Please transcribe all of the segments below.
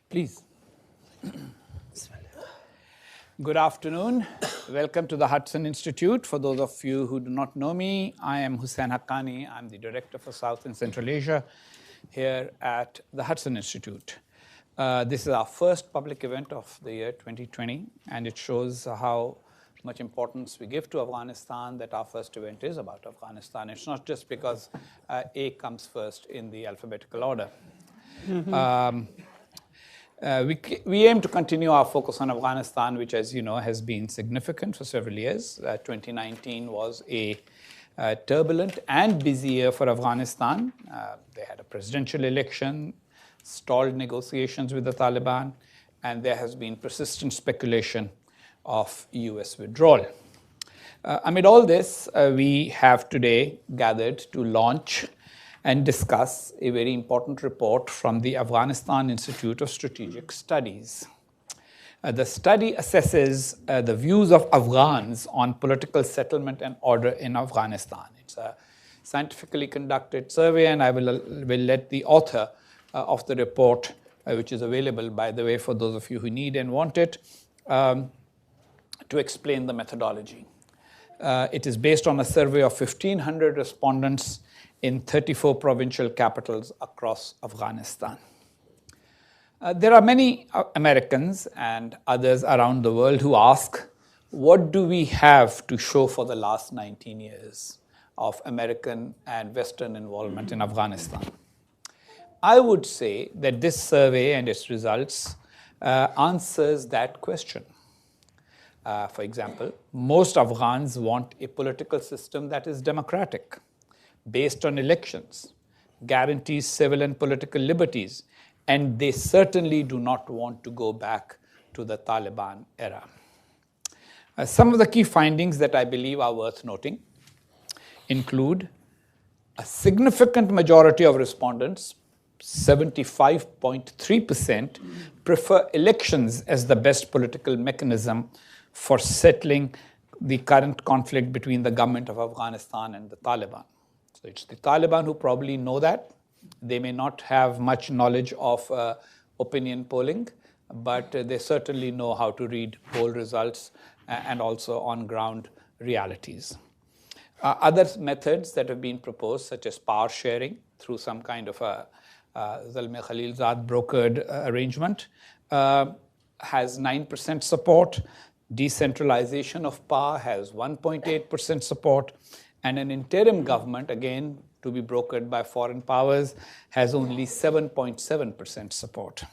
Please. Good afternoon. Welcome to the Hudson Institute. For those of you who do not know me, I am Husain Haqqani. I'm the Director for South and Central Asia here at the Hudson Institute. This is our first public event of the year 2020, and it shows how much importance we give to Afghanistan, that our first event is about Afghanistan. It's not just because A comes first in the alphabetical order. We aim to continue our focus on Afghanistan, which, as you know, has been significant for several years. 2019 was a turbulent and busy year for Afghanistan. They had a presidential election, stalled negotiations with the Taliban, and there has been persistent speculation of US withdrawal. Amid all this, we have today gathered to launch and discuss a very important report from the Afghanistan Institute of Strategic Studies. The study assesses the views of Afghans on political settlement and order in Afghanistan. It's a scientifically conducted survey, and I will let the author of the report, which is available, by the way, for those of you who need and want it, to explain the methodology. It is based on a survey of 1,500 respondents in 34 provincial capitals across Afghanistan. There are many Americans and others around the world who ask, what do we have to show for the last 19 years of American and Western involvement in Afghanistan? I would say that this survey and its results answers that question. For example, most Afghans want a political system that is democratic, based on elections, guarantees civil and political liberties, and they certainly do not want to go back to the Taliban era. Some of the key findings that I believe are worth noting include a significant majority of respondents, 75.3%, prefer elections as the best political mechanism for settling the current conflict between the government of Afghanistan and the Taliban. So it's the Taliban who probably know that. They may not have much knowledge of opinion polling, but they certainly know how to read poll results and also on-ground realities. Other methods that have been proposed, such as power sharing through some kind of a Zalmi Khalilzad brokered arrangement, has 9% support. Decentralization of power has 1.8% support. And an interim government, again, to be brokered by foreign powers, has only 7.7% support.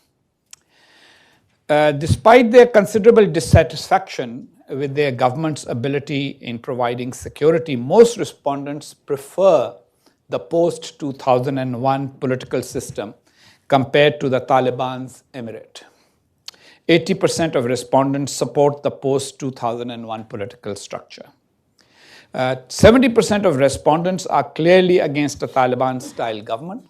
Despite their considerable dissatisfaction with their government's ability in providing security, most respondents prefer the post-2001 political system compared to the Taliban's emirate. 80% of respondents support the post-2001 political structure. 70% of respondents are clearly against a Taliban-style government,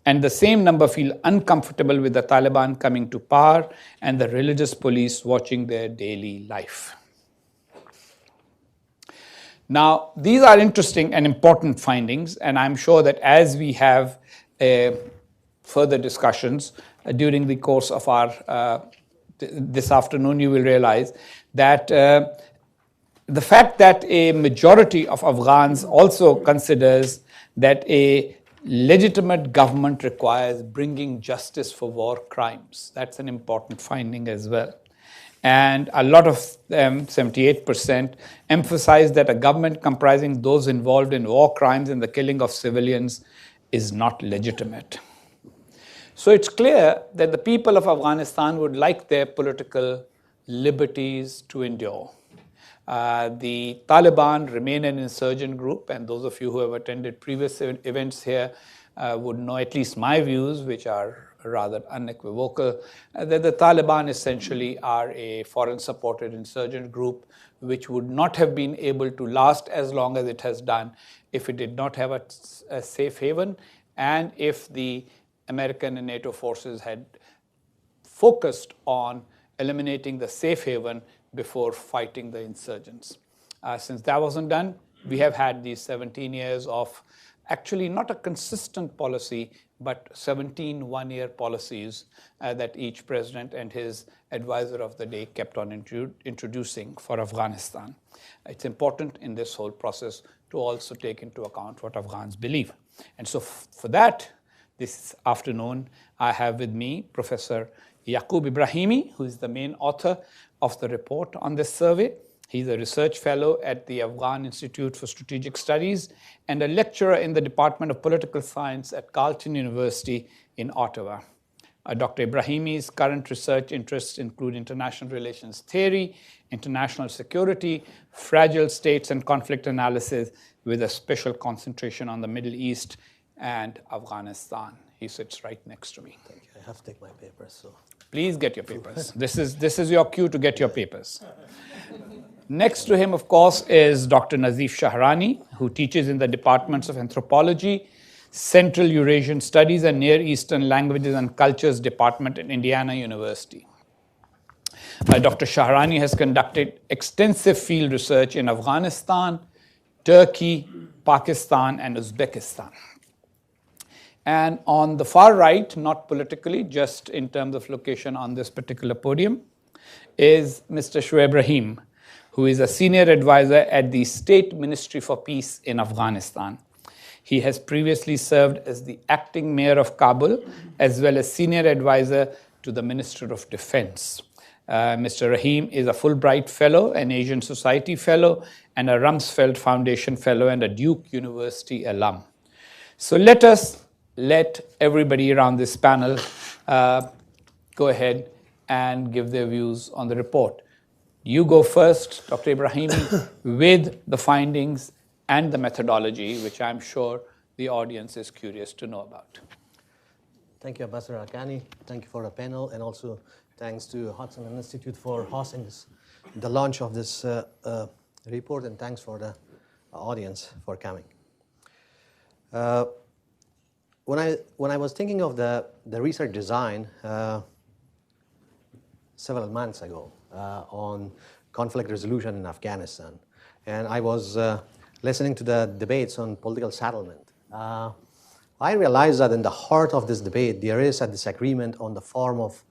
and the same number feel uncomfortable with the Taliban coming to power and the religious police watching their daily life. Now, these are interesting and important findings, and I'm sure that as we have further discussions during the course of our this afternoon, you will realize that the fact that a majority of Afghans also considers that a legitimate government requires bringing justice for war crimes. That's an important finding as well. And a lot of them, 78%, emphasize that a government comprising those involved in war crimes and the killing of civilians is not legitimate. So it's clear that the people of Afghanistan would like their political liberties to endure. The Taliban remain an insurgent group, and those of you who have attended previous events here would know at least my views, which are rather unequivocal, that the Taliban essentially are a foreign-supported insurgent group which would not have been able to last as long as it has done if it did not have a safe haven, and if the American and NATO forces had focused on eliminating the safe haven before fighting the insurgents. Since that wasn't done, we have had these 17 years of actually not a consistent policy, but 17 one-year policies that each president and his advisor of the day kept on introducing for Afghanistan. It's important in this whole process to also take into account what Afghans believe. And so for that, this afternoon, I have with me Professor Yaqub Ibrahimi, who is the main author of the report on this survey. He's a research fellow at the Afghan Institute for Strategic Studies and a lecturer in the Department of Political Science at Carleton University in Ottawa. Dr. Ibrahimi's current research interests include international relations theory, international security, fragile states and conflict analysis, with a special concentration on the Middle East and Afghanistan. He sits right next to me. Thank you. I have to take my papers. So please get your papers. This is your cue to get your papers. Next to him, of course, is Dr. Nazif Shahrani, who teaches in the departments of Anthropology, Central Eurasian Studies, and Near Eastern Languages and Cultures Department at Indiana University. Dr. Shahrani has conducted extensive field research in Afghanistan, Turkey, Pakistan, and Uzbekistan. And on the far right, not politically, just in terms of location on this particular podium, is Mr. Shoaib Rahim, who is a senior advisor at the State Ministry for Peace in Afghanistan. He has previously served as the acting mayor of Kabul, as well as senior advisor to the Minister of Defense. Mr. Rahim is a Fulbright Fellow, an Asian Society Fellow, and a Rumsfeld Foundation Fellow, and a Duke University alum. So let everybody around this panel go ahead and give their views on the report. You go first, Dr. Ibrahimi, with the findings and the methodology, which I'm sure the audience is curious to know about. thank you, Ambassador Haqqani. Thank you for the panel, and also thanks to Hudson Institute for hosting the launch of this report, and thanks for the audience for coming. When I was thinking of the research design several months ago on conflict resolution in Afghanistan, and I was listening to the debates on political settlement, I realized that in the heart of this debate there is a disagreement on the form of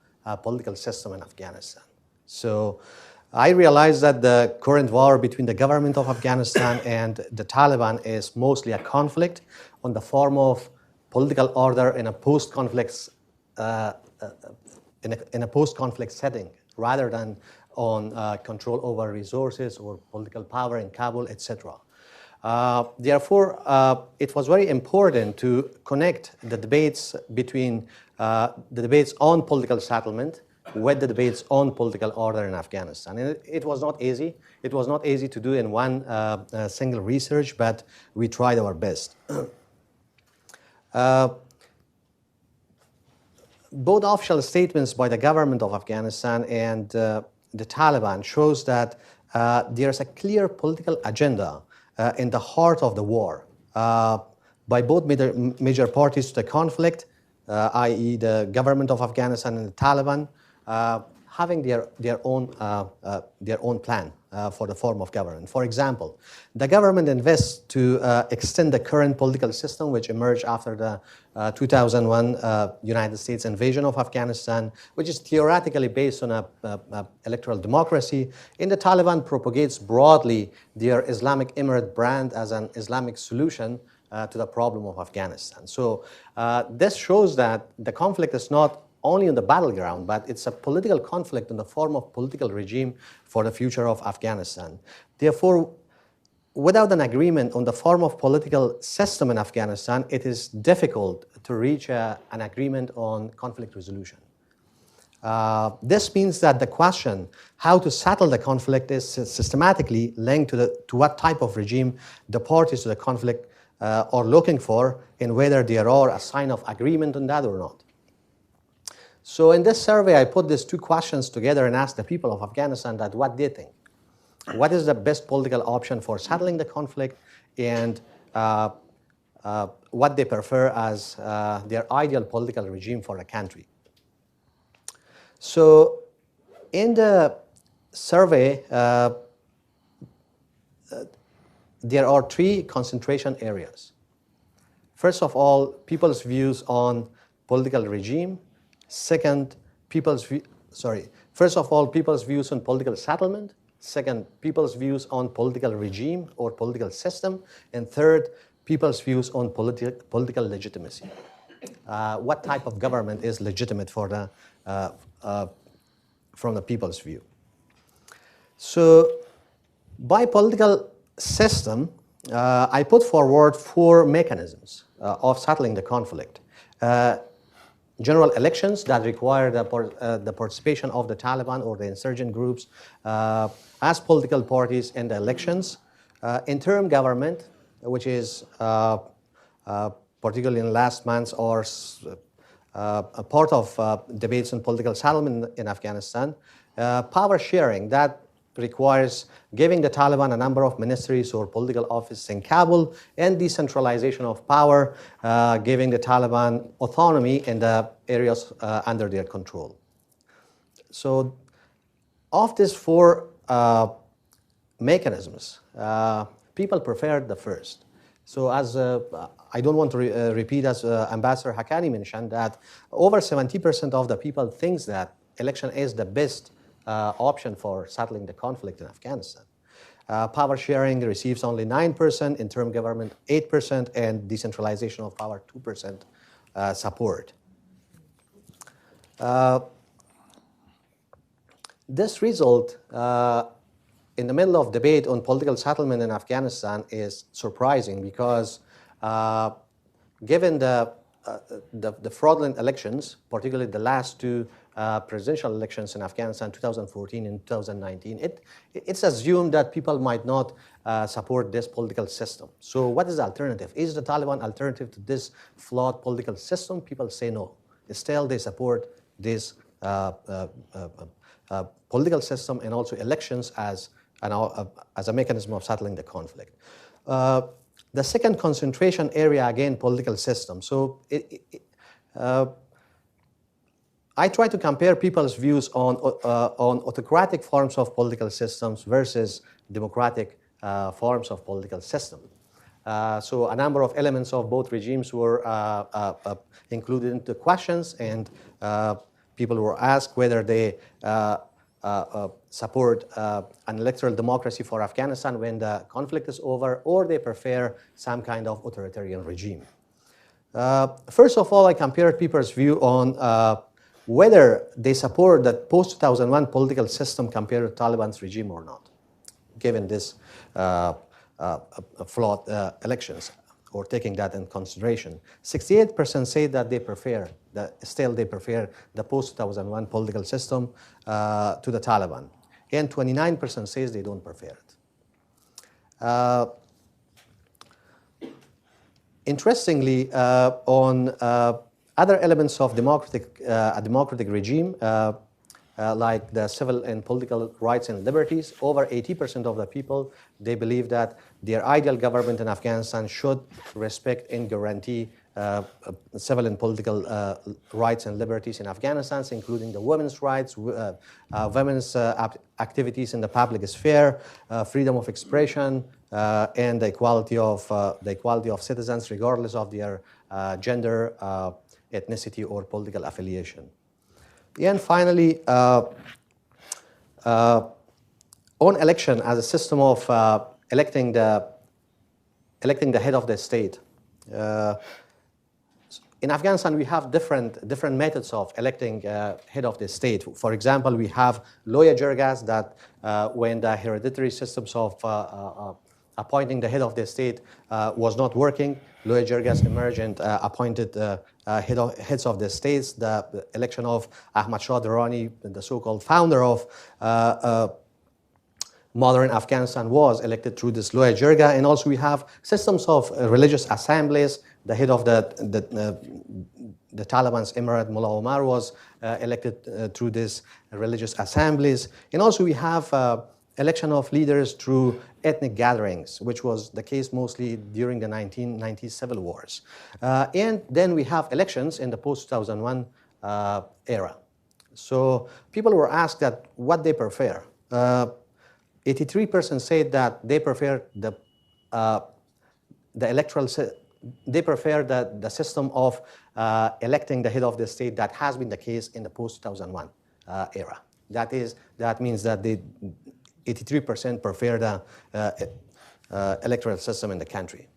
political system in Afghanistan. So I realized that the current war between the government of Afghanistan and the Taliban is mostly a conflict on the form of political order in a post-conflict in a post-conflict setting, rather than on control over resources or political power in Kabul, etc. Therefore, it was very important to connect the debates between the debates on political settlement with the debates on political order in Afghanistan. And it was not easy. It was not easy to do in one single research, but we tried our best. Both official statements by the government of Afghanistan and the Taliban shows that there's a clear political agenda in the heart of the war by both major parties to the conflict, i.e. the government of Afghanistan and the Taliban, having their own plan for the form of government. For example, the government invests to extend the current political system which emerged after the 2001 United States invasion of Afghanistan, which is theoretically based on a electoral democracy. And the Taliban propagates broadly their Islamic Emirate brand as an Islamic solution to the problem of Afghanistan. So this shows that the conflict is not only on the battleground, but it's a political conflict in the form of political regime for the future of Afghanistan. Therefore, without an agreement on the form of political system in Afghanistan, it is difficult to reach an agreement on conflict resolution. This means that the question how to settle the conflict is systematically linked to what type of regime the parties to the conflict are looking for, and whether there are a sign of agreement on that or not. So in this survey, I put these two questions together and asked the people of Afghanistan that what they think. What is the best political option for settling the conflict, and what they prefer as their ideal political regime for the country. So in the survey, there are three concentration areas. First of all, people's views on political regime. Second, first of all, people's views on political settlement. Second, people's views on political regime or political system. And third, people's views on political legitimacy. What type of government is legitimate for from the people's view? So, by political system, I put forward 4 mechanisms of settling the conflict. General elections that require the participation of the Taliban or the insurgent groups as political parties in the elections. Interim government, which is particularly in last months or a part of debates on political settlement in Afghanistan. Power sharing, that requires giving the Taliban a number of ministries or political offices in Kabul, and decentralization of power, giving the Taliban autonomy in the areas under their control. So of these 4 mechanisms, people preferred the first. So as I don't want to repeat, as Ambassador Haqqani mentioned, that over 70% of the people thinks that election is the best option for settling the conflict in Afghanistan. Power sharing receives only 9%, interim government 8%, and decentralization of power 2% support. This result in the middle of debate on political settlement in Afghanistan is surprising because given the fraudulent elections, particularly the last 2 presidential elections in Afghanistan, 2014 and 2019, it's assumed that people might not support this political system. So what is the alternative? Is the Taliban alternative to this flawed political system? People say no. Still, they support this political system and also elections as a mechanism of settling the conflict. The second concentration area, again, political system. So I try to compare people's views on autocratic forms of political systems versus democratic forms of political system. So a number of elements of both regimes were included into questions, and people were asked whether they support an electoral democracy for Afghanistan when the conflict is over, or they prefer some kind of authoritarian regime. First of all, I compared people's view on whether they support the post-2001 political system compared to Taliban's regime or not, given this flawed elections, or taking that in consideration. 68% say that they prefer, they prefer the post-2001 political system to the Taliban, and 29% says they don't prefer it. Interestingly, on other elements of a democratic regime, like the civil and political rights and liberties, over 80% of the people, they believe that their ideal government in Afghanistan should respect and guarantee civil and political rights and liberties in Afghanistan, including the women's rights, women's activities in the public sphere, freedom of expression, and the equality of citizens, regardless of their gender, ethnicity, or political affiliation. And finally, on election as a system of electing the head of the state. In Afghanistan, we have different methods of electing head of the state. For example, we have loya jirgas, that when the hereditary systems of appointing the head of the state was not working, loya jirgas emerged and appointed heads of the states. The election of Ahmad Shah Durrani, the so-called founder of modern Afghanistan, was elected through this loya jirga. And also we have systems of religious assemblies. The head of the Taliban's emirate, Mullah Omar, was elected through these religious assemblies. And also we have election of leaders through ethnic gatherings, which was the case mostly during the 1990s civil wars. And then we have elections in the post-2001 era. So people were asked that what they prefer. 83% said that they prefer the they prefer the system of electing the head of the state that has been the case in the post-2001 era. That means that 83% prefer the electoral system in the country.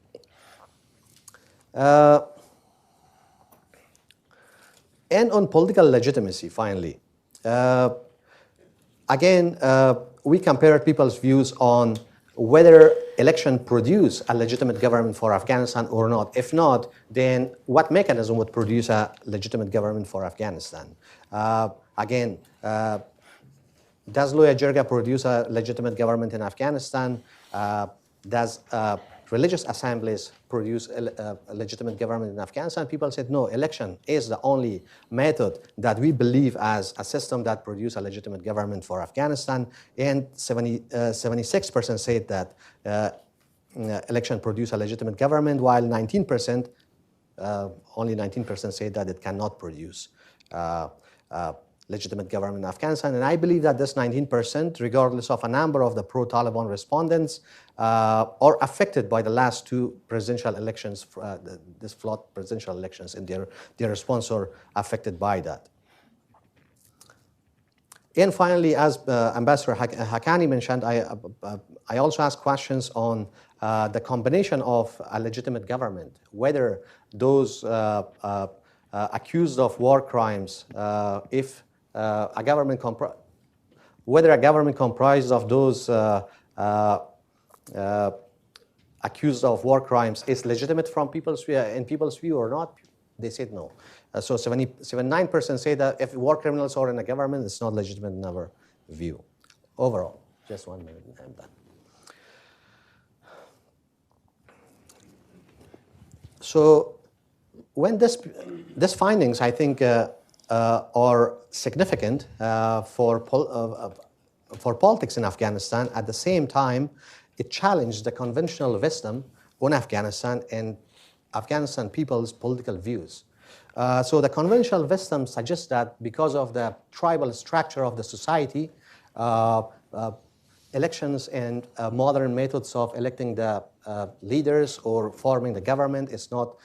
And on political legitimacy, finally. Again, we compared people's views on whether election produce a legitimate government for Afghanistan or not. If not, then what mechanism would produce a legitimate government for Afghanistan? Again, does Loya Jirga produce a legitimate government in Afghanistan? Does religious assemblies produce a legitimate government in Afghanistan? People said, no, election is the only method that we believe as a system that produces a legitimate government for Afghanistan. And 76% said that election produce a legitimate government, while 19%, only 19% say that it cannot produce legitimate government in Afghanistan. And I believe that this 19%, regardless of a number of the pro-Taliban respondents, are affected by the last two presidential elections, this flawed presidential elections, and their response are affected by that. And finally, as Ambassador Haqqani mentioned, I also asked questions on the combination of a legitimate government, whether those accused of war crimes, whether a government comprised of those accused of war crimes is legitimate from people's view or not. They said no. So 79% say that if war criminals are in a government, it's not legitimate in our view. Overall, just 1 minute and I'm done. So when these findings, I think, are significant for politics in Afghanistan. At the same time, it challenged the conventional wisdom on Afghanistan and Afghanistan people's political views. So the conventional wisdom suggests that because of the tribal structure of the society, elections and modern methods of electing the leaders or forming the government is not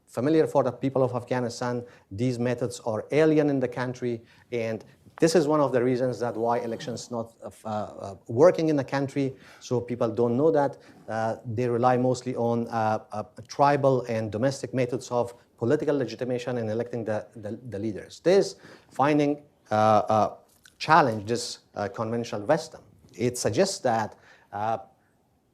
familiar for the people of Afghanistan. These methods are alien in the country, and this is one of the reasons that why elections not working in the country. So people don't know that. They rely mostly on tribal and domestic methods of political legitimation in electing the leaders. This finding challenge this conventional wisdom. It suggests that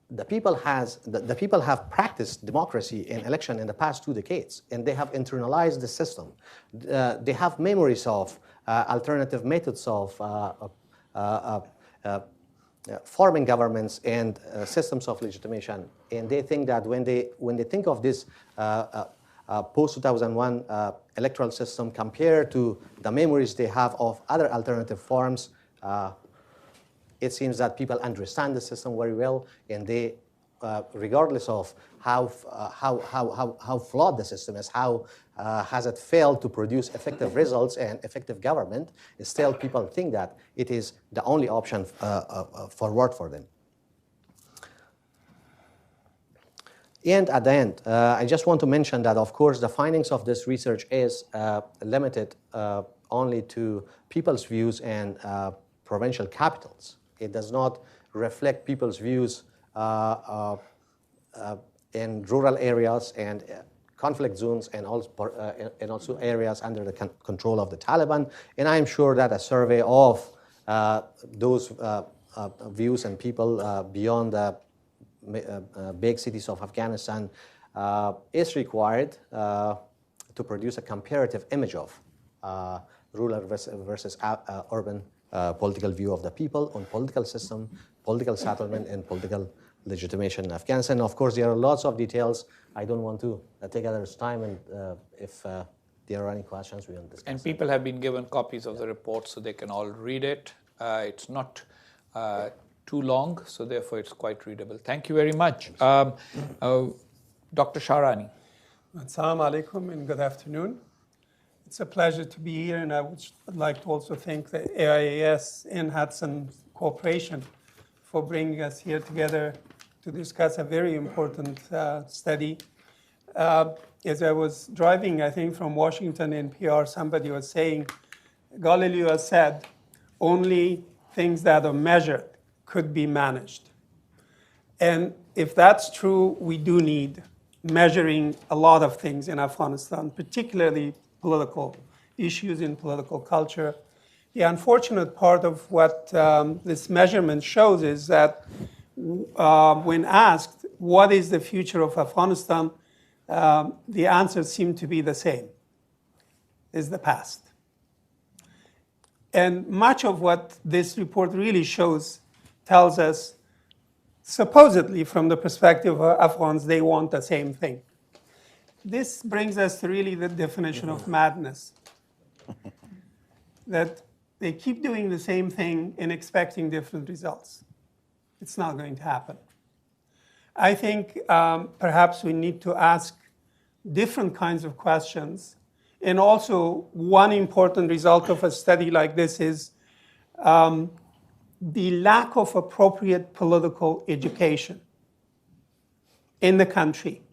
the people have practiced democracy in election in the past 2 decades, and they have internalized the system. They have memories of alternative methods of forming governments and systems of legitimation, and they think that when they think of this post-2001 electoral system compared to the memories they have of other alternative forms, it seems that people understand the system very well, and they, regardless of how flawed the system is, how has it failed to produce effective results and effective government, still people think that it is the only option forward for them. And at the end, I just want to mention that, of course, the findings of this research is limited only to people's views and provincial capitals. It does not reflect people's views in rural areas and conflict zones and also areas under the control of the Taliban. And I'm sure that a survey of those views and people beyond the big cities of Afghanistan is required to produce a comparative image of rural versus urban political view of the people on political system, political settlement, and political legitimation in Afghanistan. Of course, there are lots of details. I don't want to take others' time, and if there are any questions, we will discuss. And people have been given copies of the report so they can all read it. It's not too long, so therefore it's quite readable. Thank you very much. Dr. Shahrani. Assalamu alaikum and good afternoon. It's a pleasure to be here, and I would like to also thank the AISS and Hudson Corporation for bringing us here together to discuss a very important study. As I was driving, I think from Washington NPR, somebody was saying, Galileo said, only things that are measured could be managed. And if that's true, we do need measuring a lot of things in Afghanistan, particularly political issues in political culture. The unfortunate part of what this measurement shows is that when asked, what is the future of Afghanistan, the answers seem to be the same, is the past. And much of what this report really shows tells us, supposedly from the perspective of Afghans, they want the same thing. This brings us to really the definition of madness. That they keep doing the same thing and expecting different results. It's not going to happen. I think perhaps we need to ask different kinds of questions. And also, one important result of a study like this is the lack of appropriate political education in the country.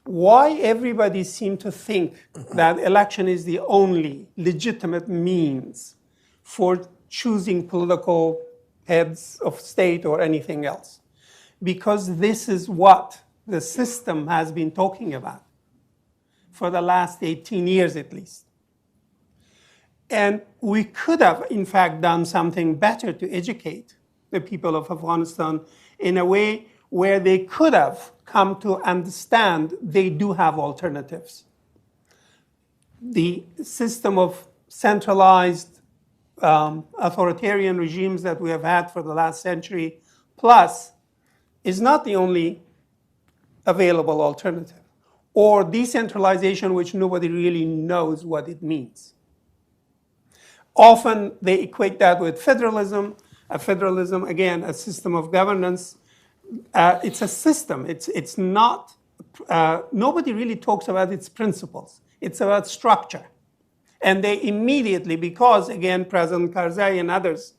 Why everybody seems to think that election is the only legitimate means for choosing political heads of state or anything else? Because this is what the system has been talking about for the last 18 years at least. And we could have, in fact, done something better to educate the people of Afghanistan in a way where they could have come to understand they do have alternatives. The system of centralized authoritarian regimes that we have had for the last century plus is not the only available alternative, or decentralization, which nobody really knows what it means. Often they equate that with federalism. Federalism, again, a system of governance. It's a system. It's not, nobody really talks about its principles. It's about structure. And they immediately, because, again, President Karzai and others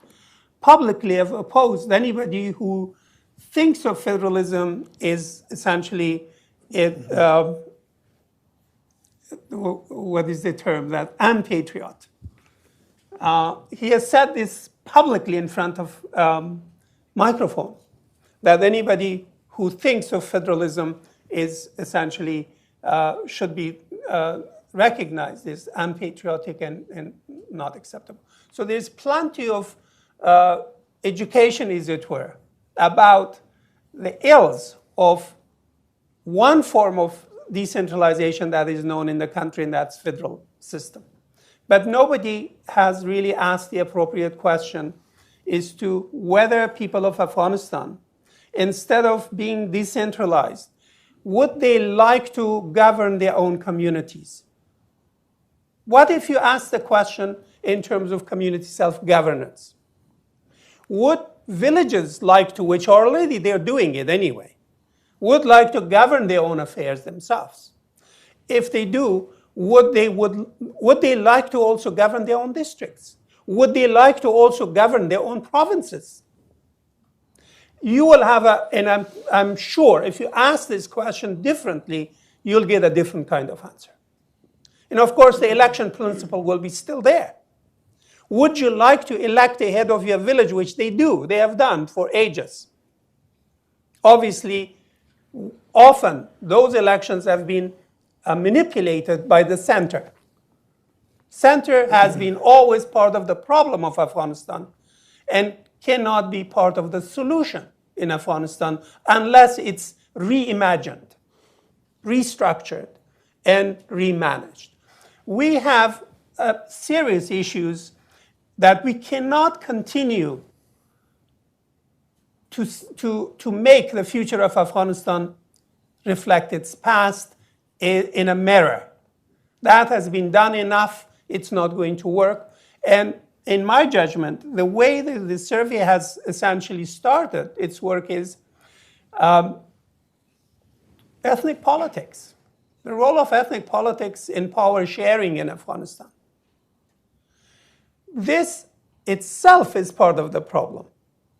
publicly have opposed anybody who thinks of federalism is essentially, what is the term, that unpatriot. He has said this publicly in front of microphone, that anybody who thinks of federalism is essentially, should be recognized as unpatriotic and not acceptable. So there's plenty of education, as it were, about the ills of one form of decentralization that is known in the country, and that's federal system. But nobody has really asked the appropriate question as to whether people of Afghanistan, instead of being decentralized, would they like to govern their own communities? What if you ask the question in terms of community self-governance? Would villages like to, which already they're doing it anyway, would like to govern their own affairs themselves? If they do, would they like to also govern their own districts? Would they like to also govern their own provinces? You will have and I'm sure if you ask this question differently, you'll get a different kind of answer. And of course, the election principle will be still there. Would you like to elect a head of your village, which they do, they have done for ages? Obviously, often those elections have been manipulated by the center. Center has been always part of the problem of Afghanistan and cannot be part of the solution in Afghanistan unless it's reimagined, restructured, and remanaged. We have serious issues that we cannot continue to make the future of Afghanistan reflect its past in a mirror. That has been done enough. It's not going to work. And in my judgment, the way that the survey has essentially started its work is ethnic politics, the role of ethnic politics in power sharing in Afghanistan. This itself is part of the problem.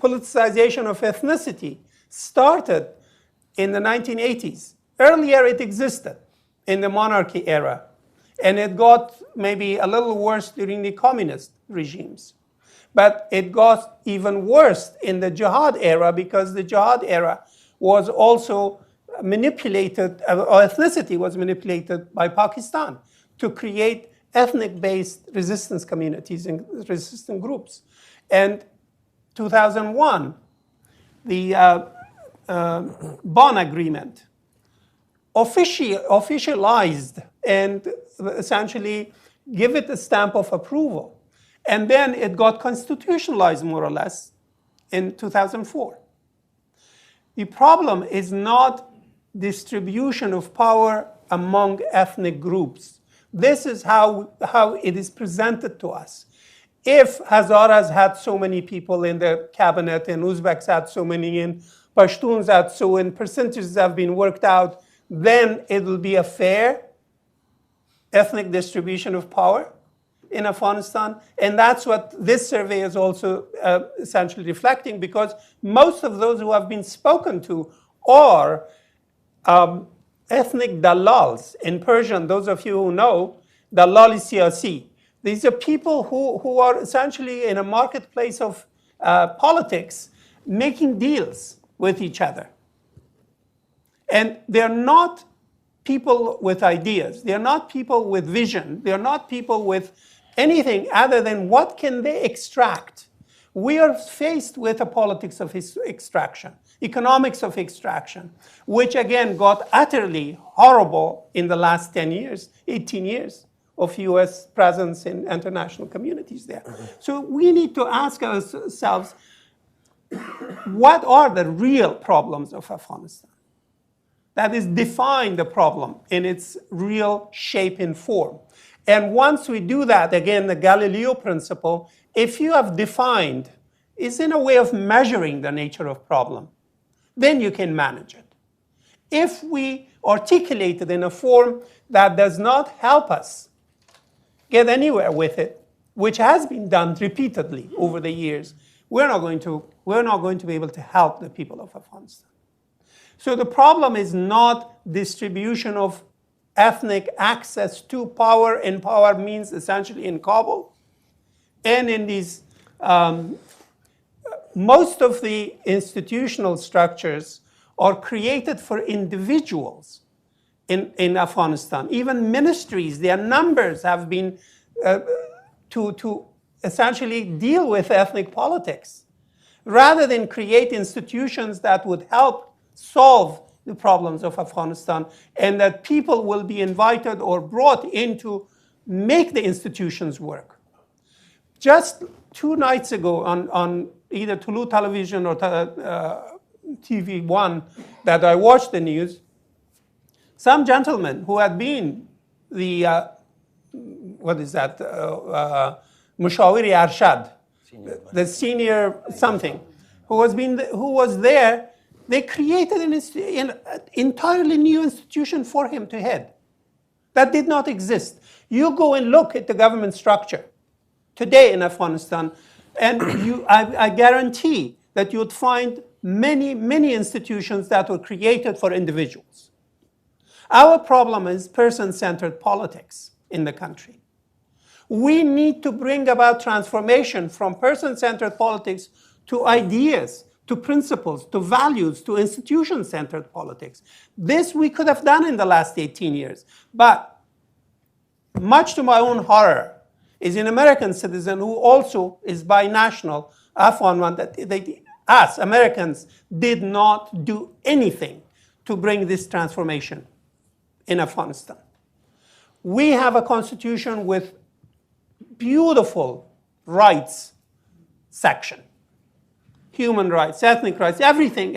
Politicization of ethnicity started in the 1980s Earlier, it existed in the monarchy era, and it got maybe a little worse during the communist regimes. But it got even worse in the jihad era, because the jihad era was also manipulated, or ethnicity was manipulated by Pakistan to create ethnic-based resistance communities and resistant groups. And 2001, the Bonn Agreement officialized and essentially give it a stamp of approval. And then it got constitutionalized, more or less, in 2004. The problem is not distribution of power among ethnic groups. This is how it is presented to us. If Hazaras had so many people in their cabinet, and Uzbeks had so many, and Pashtuns had so, and percentages have been worked out, then it will be a fair ethnic distribution of power in Afghanistan. And that's what this survey is also essentially reflecting, because most of those who have been spoken to are ethnic dalals. In Persian, those of you who know, dalal siyasi. These are people who are essentially in a marketplace of politics, making deals with each other. And they're not people with ideas. They're not people with vision. They're not people with anything other than what can they extract. We are faced with a politics of extraction, economics of extraction, which again got utterly horrible in the last 10 years, 18 years of US presence in international communities there. So we need to ask ourselves, what are the real problems of Afghanistan? That is, define the problem in its real shape and form. And once we do that, again, the Galileo principle, if you have defined, is in a way of measuring the nature of problem, then you can manage it. If we articulate it in a form that does not help us get anywhere with it, which has been done repeatedly over the years, we're not going to be able to help the people of Afghanistan. So the problem is not distribution of ethnic access to power, and power means essentially in Kabul. And in these, most of the institutional structures are created for individuals in Afghanistan. Even ministries, their numbers have been to essentially deal with ethnic politics, rather than create institutions that would help solve the problems of Afghanistan, and that people will be invited or brought in to make the institutions work. Just 2 nights ago on either Tulu television or TV1 that I watched the news, some gentleman who had been the, Mushawiri Arshad, the senior something, who was there, they created an entirely new institution for him to head. That did not exist. You go and look at the government structure today in Afghanistan, and I guarantee that you would find many, many institutions that were created for individuals. Our problem is person-centered politics in the country. We need to bring about transformation from person-centered politics to ideas, to principles, to values, to institution-centered politics. This we could have done in the last 18 years. But much to my own horror, is an American citizen who also is binational, Afghan one, that us, Americans, did not do anything to bring this transformation in Afghanistan. We have a constitution with beautiful rights section. Human rights, ethnic rights, everything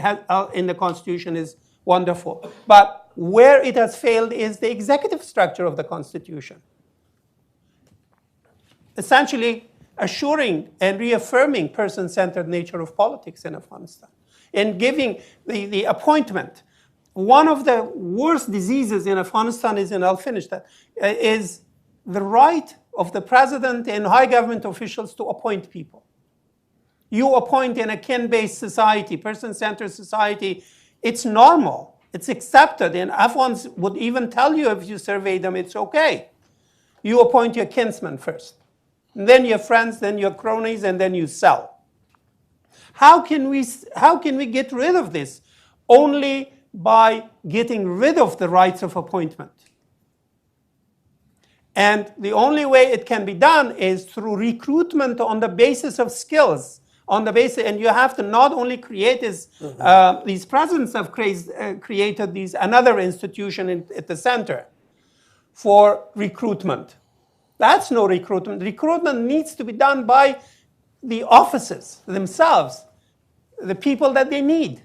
in the Constitution is wonderful. But where it has failed is the executive structure of the Constitution. Essentially assuring and reaffirming person-centered nature of politics in Afghanistan, and giving the appointment. One of the worst diseases in Afghanistan is, and I'll finish that, is the right of the president and high government officials to appoint people. You appoint in a kin-based society, person-centered society, it's normal It's accepted, and Afghans would even tell you if you survey them, it's okay. You appoint your kinsmen first, and then your friends, then your cronies, and then you sell. How can we get rid of this? Only by getting rid of the rights of appointment. And the only way it can be done is through recruitment on the basis of skills. And you have to not only create these presidents have created another institution at the center for recruitment. That's no recruitment. Recruitment needs to be done by the offices themselves, the people that they need,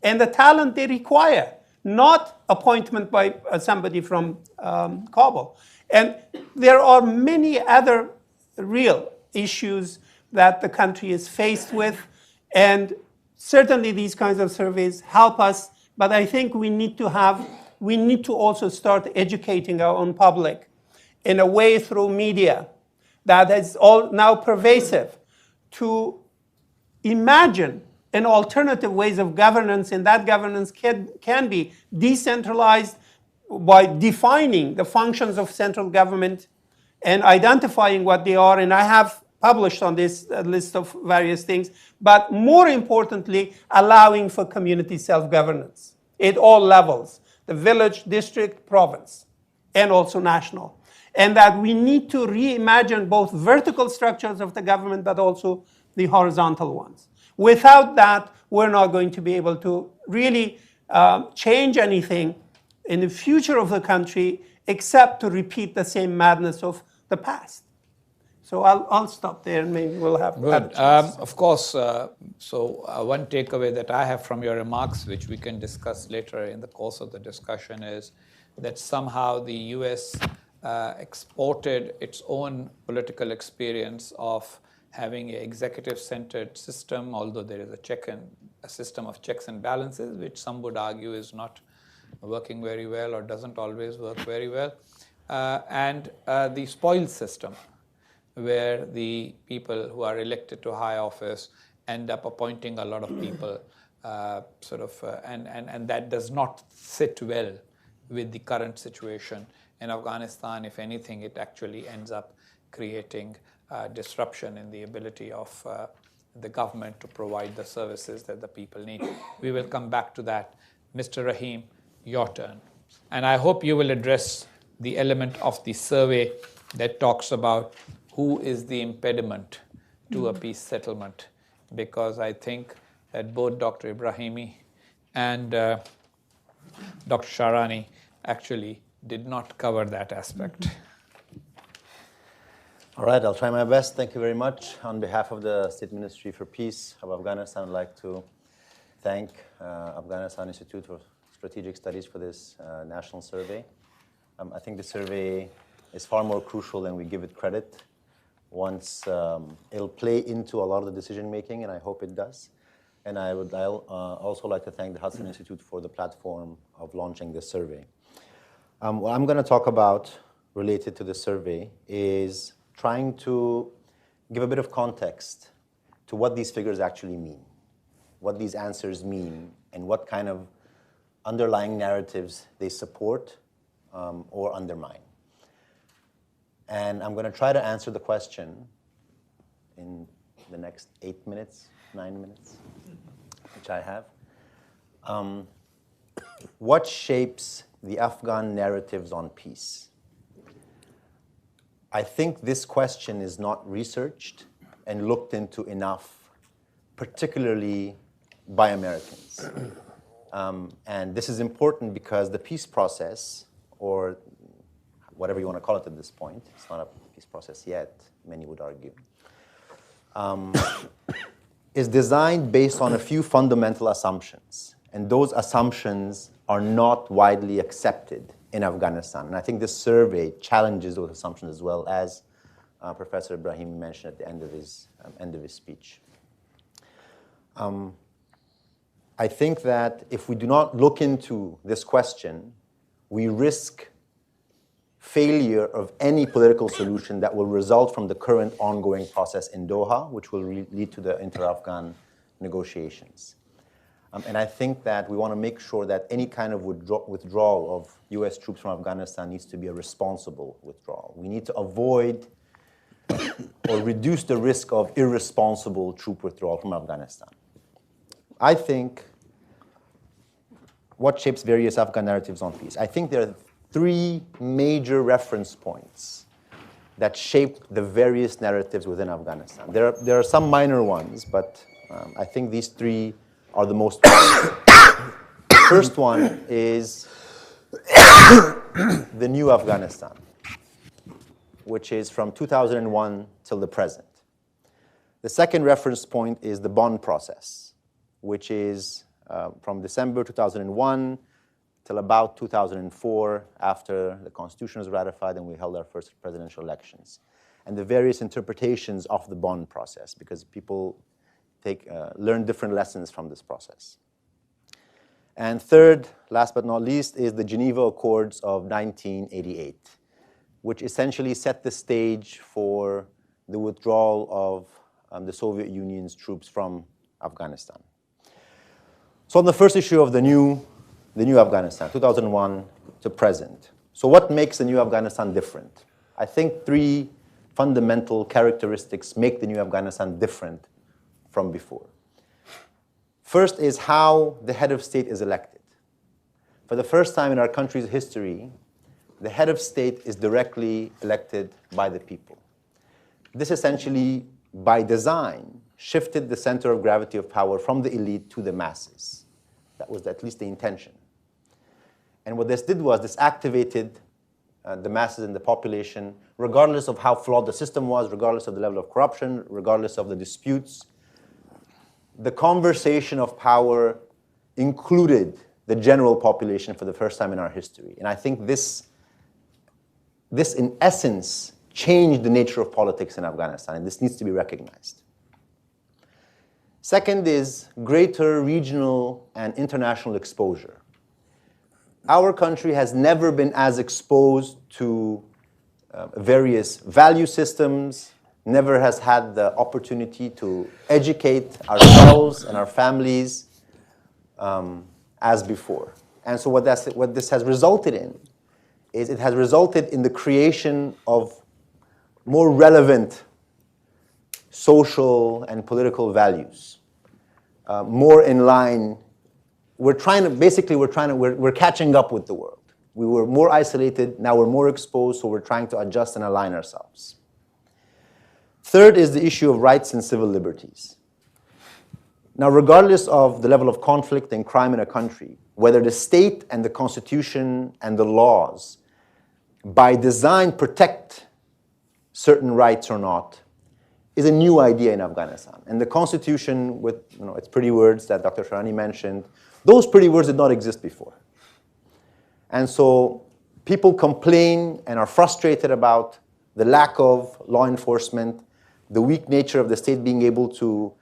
and the talent they require, not appointment by somebody from Kabul. And there are many other real issues that the country is faced with, and certainly these kinds of surveys help us, but I think we need to also start educating our own public in a way through media that is all now pervasive, to imagine an alternative ways of governance, and that governance can be decentralized by defining the functions of central government and identifying what they are. And I have published on this list of various things, but more importantly, allowing for community self-governance at all levels, the village, district, province, and also national. And that we need to reimagine both vertical structures of the government, but also the horizontal ones. Without that, we're not going to be able to really change anything in the future of the country, except to repeat the same madness of the past. So I'll stop there, and maybe we'll have good. Of course, one takeaway that I have from your remarks, which we can discuss later in the course of the discussion, is that somehow the US exported its own political experience of having an executive-centered system, although there is a system of checks and balances, which some would argue is not working very well or doesn't always work very well, and the spoils system, where the people who are elected to high office end up appointing a lot of people, and that does not sit well with the current situation in Afghanistan. If anything, it actually ends up creating disruption in the ability of the government to provide the services that the people need. We will come back to that. Mr. Rahim, your turn. And I hope you will address the element of the survey that talks about who is the impediment to a peace settlement, because I think that both Dr. Ibrahimi and Dr. Shahrani actually did not cover that aspect. All right, I'll try my best. Thank you very much. On behalf of the State Ministry for Peace of Afghanistan, I'd like to thank Afghanistan Institute for Strategic Studies for this national survey. I think the survey is far more crucial than we give it credit. Once it'll play into a lot of the decision making, and I hope it does. And I'll also like to thank the Hudson Institute for the platform of launching this survey. What I'm going to talk about related to the survey is trying to give a bit of context to what these figures actually mean, what these answers mean, and what kind of underlying narratives they support or undermine. And I'm going to try to answer the question in the next 8 minutes, 9 minutes, which I have. What shapes the Afghan narratives on peace? I think this question is not researched and looked into enough, particularly by Americans. And this is important because the peace process, or whatever you want to call it at this point, it's not a peace process yet, many would argue, is designed based on a few fundamental assumptions. And those assumptions are not widely accepted in Afghanistan. And I think this survey challenges those assumptions, as well as Professor Ibrahimi mentioned at the end of his speech. I think that if we do not look into this question, we risk failure of any political solution that will result from the current ongoing process in Doha, which will lead to the inter-Afghan negotiations. And I think that we want to make sure that any kind of withdrawal of US troops from Afghanistan needs to be a responsible withdrawal. We need to avoid or reduce the risk of irresponsible troop withdrawal from Afghanistan. I think what shapes various Afghan narratives on peace? I think there are three major reference points that shape the various narratives within Afghanistan. There are some minor ones, but I think these three are the most important. The first one is the new Afghanistan, which is from 2001 till the present. The second reference point is the Bonn process, which is from December 2001 till about 2004, after the Constitution was ratified and we held our first presidential elections, and the various interpretations of the Bonn process, because people learn different lessons from this process. And third, last but not least, is the Geneva Accords of 1988, which essentially set the stage for the withdrawal of the Soviet Union's troops from Afghanistan. So on the first issue of the new Afghanistan, 2001 to present. So what makes the new Afghanistan different? I think three fundamental characteristics make the new Afghanistan different from before. First is how the head of state is elected. For the first time in our country's history, the head of state is directly elected by the people. This essentially, by design, shifted the center of gravity of power from the elite to the masses. That was at least the intention. And what this did was this activated the masses and the population, regardless of how flawed the system was, regardless of the level of corruption, regardless of the disputes. The conversation of power included the general population for the first time in our history. And I think this in essence, changed the nature of politics in Afghanistan, and this needs to be recognized. Second is greater regional and international exposure. Our country has never been as exposed to various value systems, never has had the opportunity to educate ourselves and our families as before. And so what this has resulted in is it has resulted in the creation of more relevant social and political values, more in line. We're catching up with the world. We were more isolated, now we're more exposed, so we're trying to adjust and align ourselves. Third is the issue of rights and civil liberties. Now, regardless of the level of conflict and crime in a country, whether the state and the constitution and the laws by design protect certain rights or not is a new idea in Afghanistan. And the constitution, with its pretty words that Dr. Shahrani mentioned, those pretty words did not exist before. And so people complain and are frustrated about the lack of law enforcement, the weak nature of the state being able to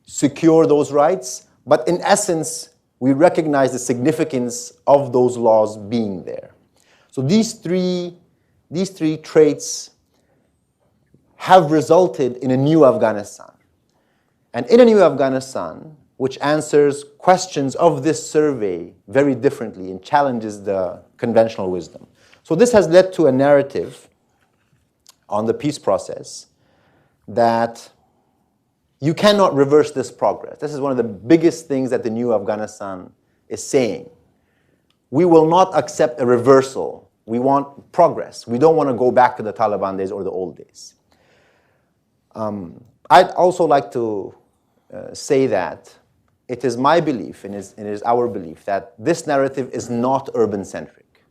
secure those rights. But in essence, we recognize the significance of those laws being there. So these three traits have resulted in a new Afghanistan. And in a new Afghanistan, which answers questions of this survey very differently and challenges the conventional wisdom. So this has led to a narrative on the peace process that you cannot reverse this progress. This is one of the biggest things that the new Afghanistan is saying. We will not accept a reversal. We want progress. We don't want to go back to the Taliban days or the old days. I'd also like to say that it is my belief, and it is our belief, that this narrative is not urban-centric.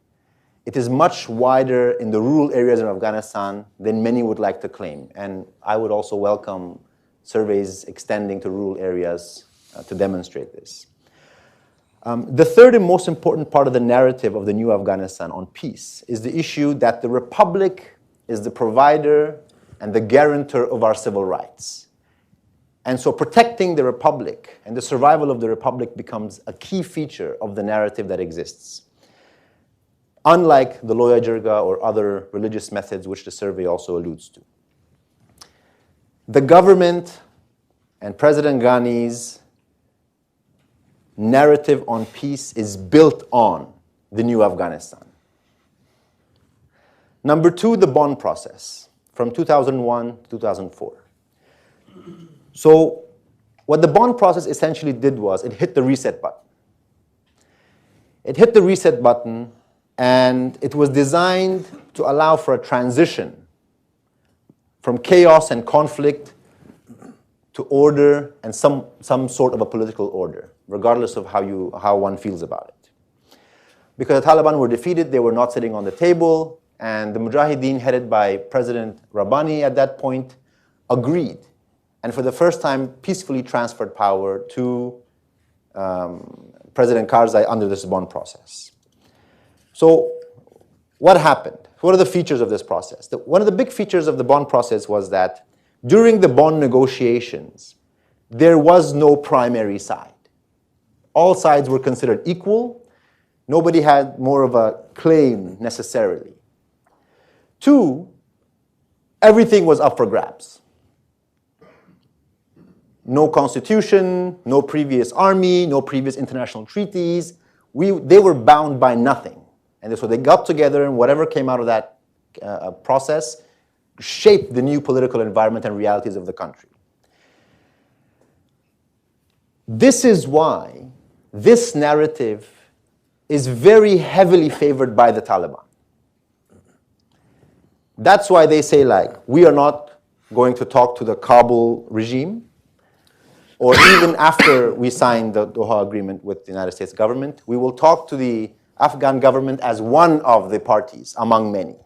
It is much wider in the rural areas of Afghanistan than many would like to claim. And I would also welcome surveys extending to rural areas to demonstrate this. The third and most important part of the narrative of the new Afghanistan on peace is the issue that the Republic is the provider and the guarantor of our civil rights. And so protecting the Republic and the survival of the Republic becomes a key feature of the narrative that exists. Unlike the Loya Jirga or other religious methods, which the survey also alludes to. The government and President Ghani's narrative on peace is built on the new Afghanistan. Number two, the Bonn process from 2001 to 2004. So what the Bonn process essentially did was it hit the reset button. It hit the reset button, and it was designed to allow for a transition from chaos and conflict to order and some sort of a political order, regardless of how one feels about it. Because the Taliban were defeated, they were not sitting on the table, and the Mujahideen, headed by President Rabbani at that point, agreed, and for the first time peacefully transferred power to President Karzai under this Bonn process. So what happened? What are the features of this process? One of the big features of the Bonn process was that during the Bonn negotiations, there was no primary side. All sides were considered equal. Nobody had more of a claim necessarily. Two, everything was up for grabs. No constitution, no previous army, no previous international treaties. They were bound by nothing. And so they got together, and whatever came out of that process shaped the new political environment and realities of the country. This is why this narrative is very heavily favored by the Taliban. That's why they say, like, we are not going to talk to the Kabul regime, or even after we signed the Doha Agreement with the United States government, we will talk to the Afghan government as one of the parties among many.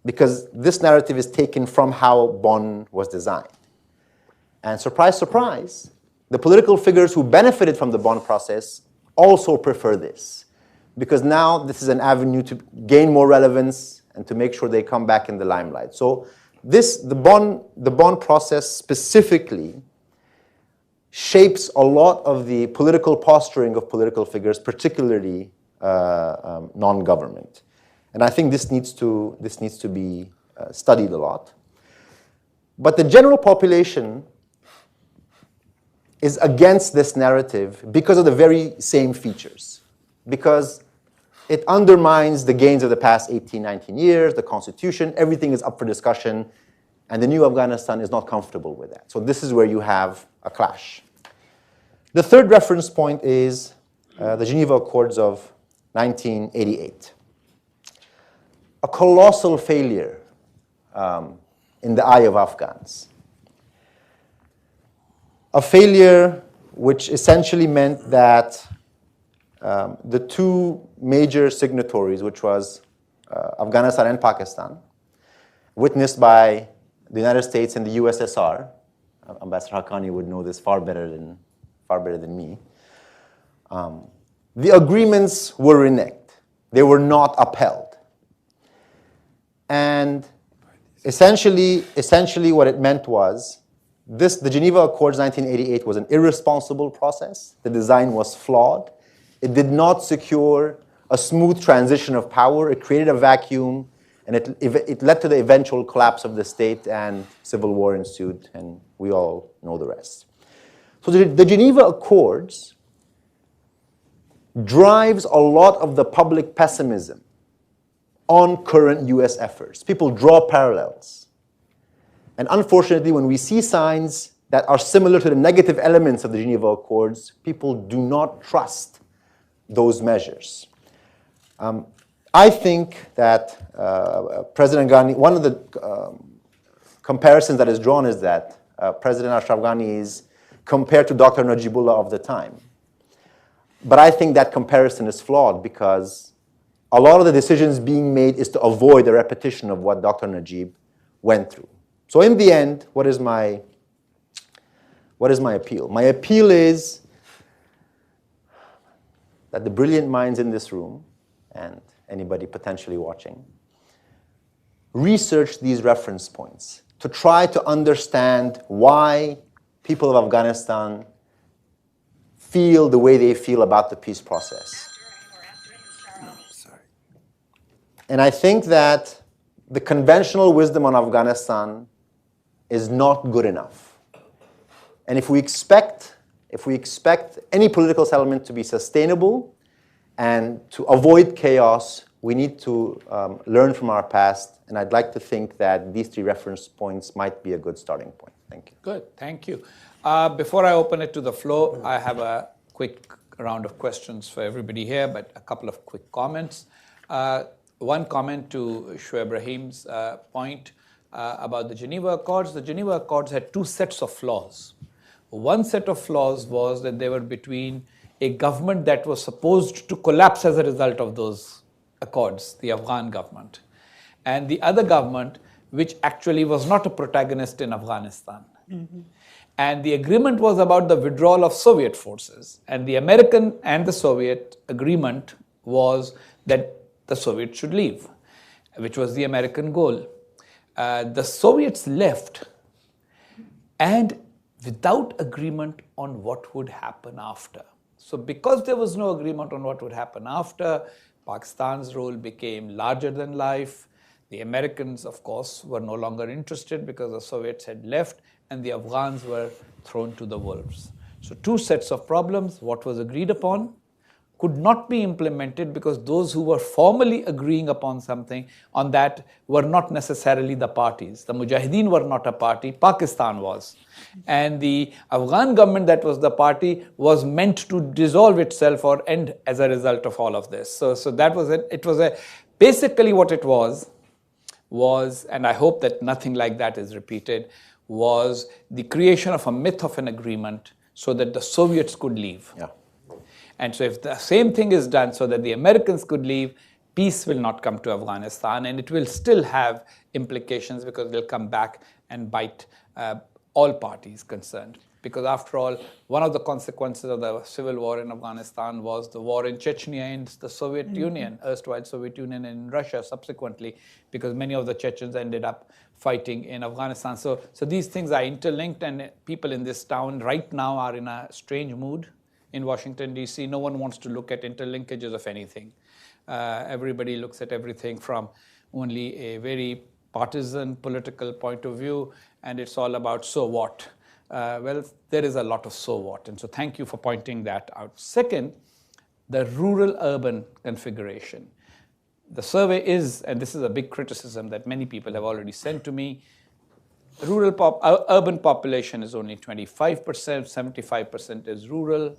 Because this narrative is taken from how Bonn was designed. And surprise, surprise, the political figures who benefited from the Bonn process also prefer this. Because now this is an avenue to gain more relevance and to make sure they come back in the limelight. So the Bonn process specifically shapes a lot of the political posturing of political figures, particularly non-government. And I think this needs to be studied a lot. But the general population is against this narrative because of the very same features. Because it undermines the gains of the past 18, 19 years, the constitution, everything is up for discussion, and the new Afghanistan is not comfortable with that. So this is where you have a clash. The third reference point is the Geneva Accords of 1988. A colossal failure in the eye of Afghans. A failure which essentially meant that the two major signatories, which was Afghanistan and Pakistan, witnessed by the United States and the USSR, Ambassador Haqqani would know this far better than me, the agreements were reneged. They were not upheld. And essentially what it meant was, the Geneva Accords 1988 was an irresponsible process. The design was flawed. It did not secure a smooth transition of power. It created a vacuum, and it led to the eventual collapse of the state, and civil war ensued, and we all know the rest. So the Geneva Accords drives a lot of the public pessimism on current US efforts. People draw parallels. And unfortunately, when we see signs that are similar to the negative elements of the Geneva Accords, people do not trust those measures. I think that President Ghani, one of the comparisons that is drawn is that President Ashraf Ghani is compared to Dr. Najibullah of the time. But I think that comparison is flawed because a lot of the decisions being made is to avoid a repetition of what Dr. Najib went through. So in the end, what is my appeal? My appeal is that the brilliant minds in this room, and anybody potentially watching, research these reference points to try to understand why people of Afghanistan feel the way they feel about the peace process. And I think that the conventional wisdom on Afghanistan is not good enough. And if we expect if we expect any political settlement to be sustainable and to avoid chaos, we need to learn from our past. And I'd like to think that these 3 reference points might be a good starting point. Thank you. Good, thank you. Before I open it to the floor, I have a quick round of questions for everybody here, but a couple of quick comments. One comment to Shoaib Rahim's point about the Geneva Accords. The Geneva Accords had 2 sets of flaws. One set of flaws was that they were between a government that was supposed to collapse as a result of those accords, the Afghan government, and the other government which actually was not a protagonist in Afghanistan. Mm-hmm. And the agreement was about the withdrawal of Soviet forces. And the American and the Soviet agreement was that the Soviets should leave, which was the American goal. The Soviets left, and without agreement on what would happen after. So because there was no agreement on what would happen after, Pakistan's role became larger than life. The Americans, of course, were no longer interested because the Soviets had left, and the Afghans were thrown to the wolves. So 2 sets of problems. What was agreed upon could not be implemented because those who were formally agreeing upon something on that were not necessarily the parties. The Mujahideen were not a party, Pakistan was. And the Afghan government that was the party was meant to dissolve itself or end as a result of all of this. So that was it. It was basically what it was, and I hope that nothing like that is repeated, was the creation of a myth of an agreement so that the Soviets could leave. Yeah. And so if the same thing is done so that the Americans could leave, peace will not come to Afghanistan, and it will still have implications because it will come back and bite all parties concerned. Because after all, one of the consequences of the civil war in Afghanistan was the war in Chechnya and the Soviet Union, erstwhile Soviet Union, and in Russia subsequently, because many of the Chechens ended up fighting in Afghanistan. So these things are interlinked, and people in this town right now are in a strange mood. In Washington, D.C., no one wants to look at interlinkages of anything. Everybody looks at everything from only a very partisan political point of view, and it's all about so what. Well, there is a lot of so what, and so thank you for pointing that out. Second, the rural-urban configuration. The survey is, and this is a big criticism that many people have already sent to me, urban population is only 25%, 75% is rural.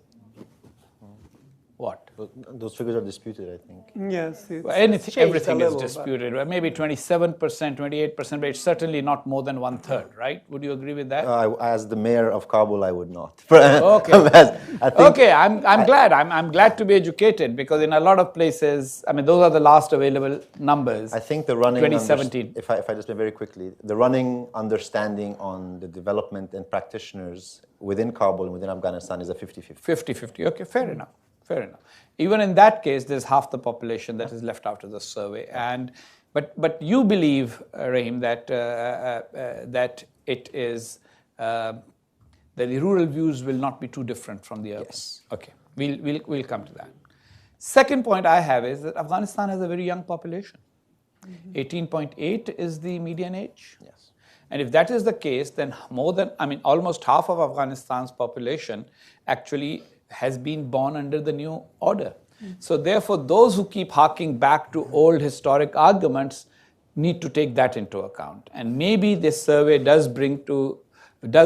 What? Those figures are disputed, I think. Yes. Everything is disputed. Maybe 27%, 28%, but it's certainly not more than 1/3, right? Would you agree with that? As the mayor of Kabul, I would not. Okay. I'm glad. I'm glad to be educated, because in a lot of places, I mean, those are the last available numbers. I think the running 2017. If I just may very quickly, the running understanding on the development and practitioners within Kabul and within Afghanistan is a 50-50. 50-50. Okay, fair enough. Fair enough. Even in that case, there's half the population that is left out of the survey. But you believe, Rahim, that it is that the rural views will not be too different from the urban. Yes. Okay. We'll come to that. Second point I have is that Afghanistan has a very young population. 18.8 is the median age. Yes. And if that is the case, then almost half of Afghanistan's population actually has been born under the new order. So therefore, those who keep harking back to old historic arguments need to take that into account. And maybe this survey does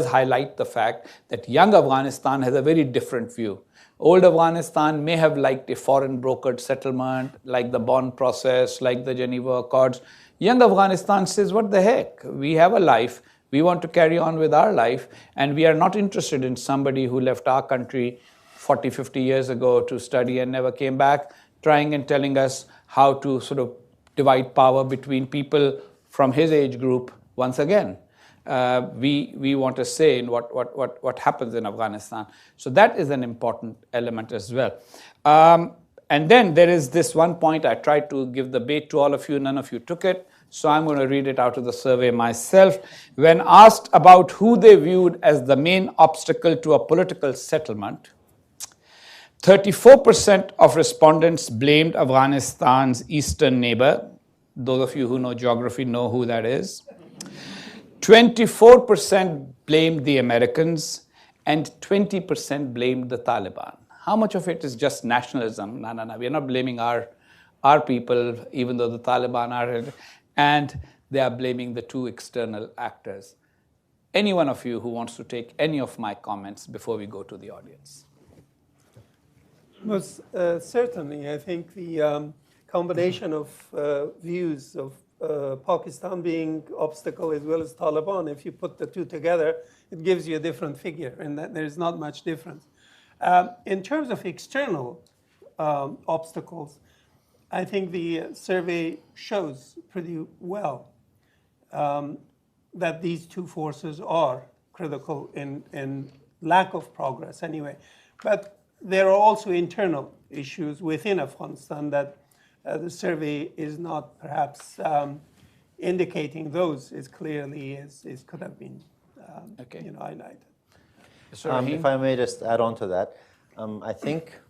highlight the fact that young Afghanistan has a very different view. Old Afghanistan may have liked a foreign brokered settlement, like the Bonn process, like the Geneva Accords. Young Afghanistan says, what the heck? We have a life. We want to carry on with our life. And we are not interested in somebody who left our country 40, 50 years ago to study and never came back, trying and telling us how to sort of divide power between people from his age group once again. We want to say in what happens in Afghanistan. So that is an important element as well. And then there is this one point I tried to give the bait to all of you. None of you took it. So I'm going to read it out of the survey myself. When asked about who they viewed as the main obstacle to a political settlement, 34% of respondents blamed Afghanistan's eastern neighbor. Those of you who know geography know who that is. 24% blamed the Americans, and 20% blamed the Taliban. How much of it is just nationalism? No, we're not blaming our people, even though the Taliban are, and they are blaming the two external actors. Any one of you who wants to take any of my comments before we go to the audience? Most certainly, I think the combination of views of Pakistan being obstacle as well as Taliban, if you put the two together, it gives you a different figure, and that there's not much difference. In terms of external obstacles, I think the survey shows pretty well that these two forces are critical in lack of progress anyway. But there are also internal issues within Afghanistan that the survey is not perhaps indicating those as clearly as could have been highlighted. If I may just add on to that, I think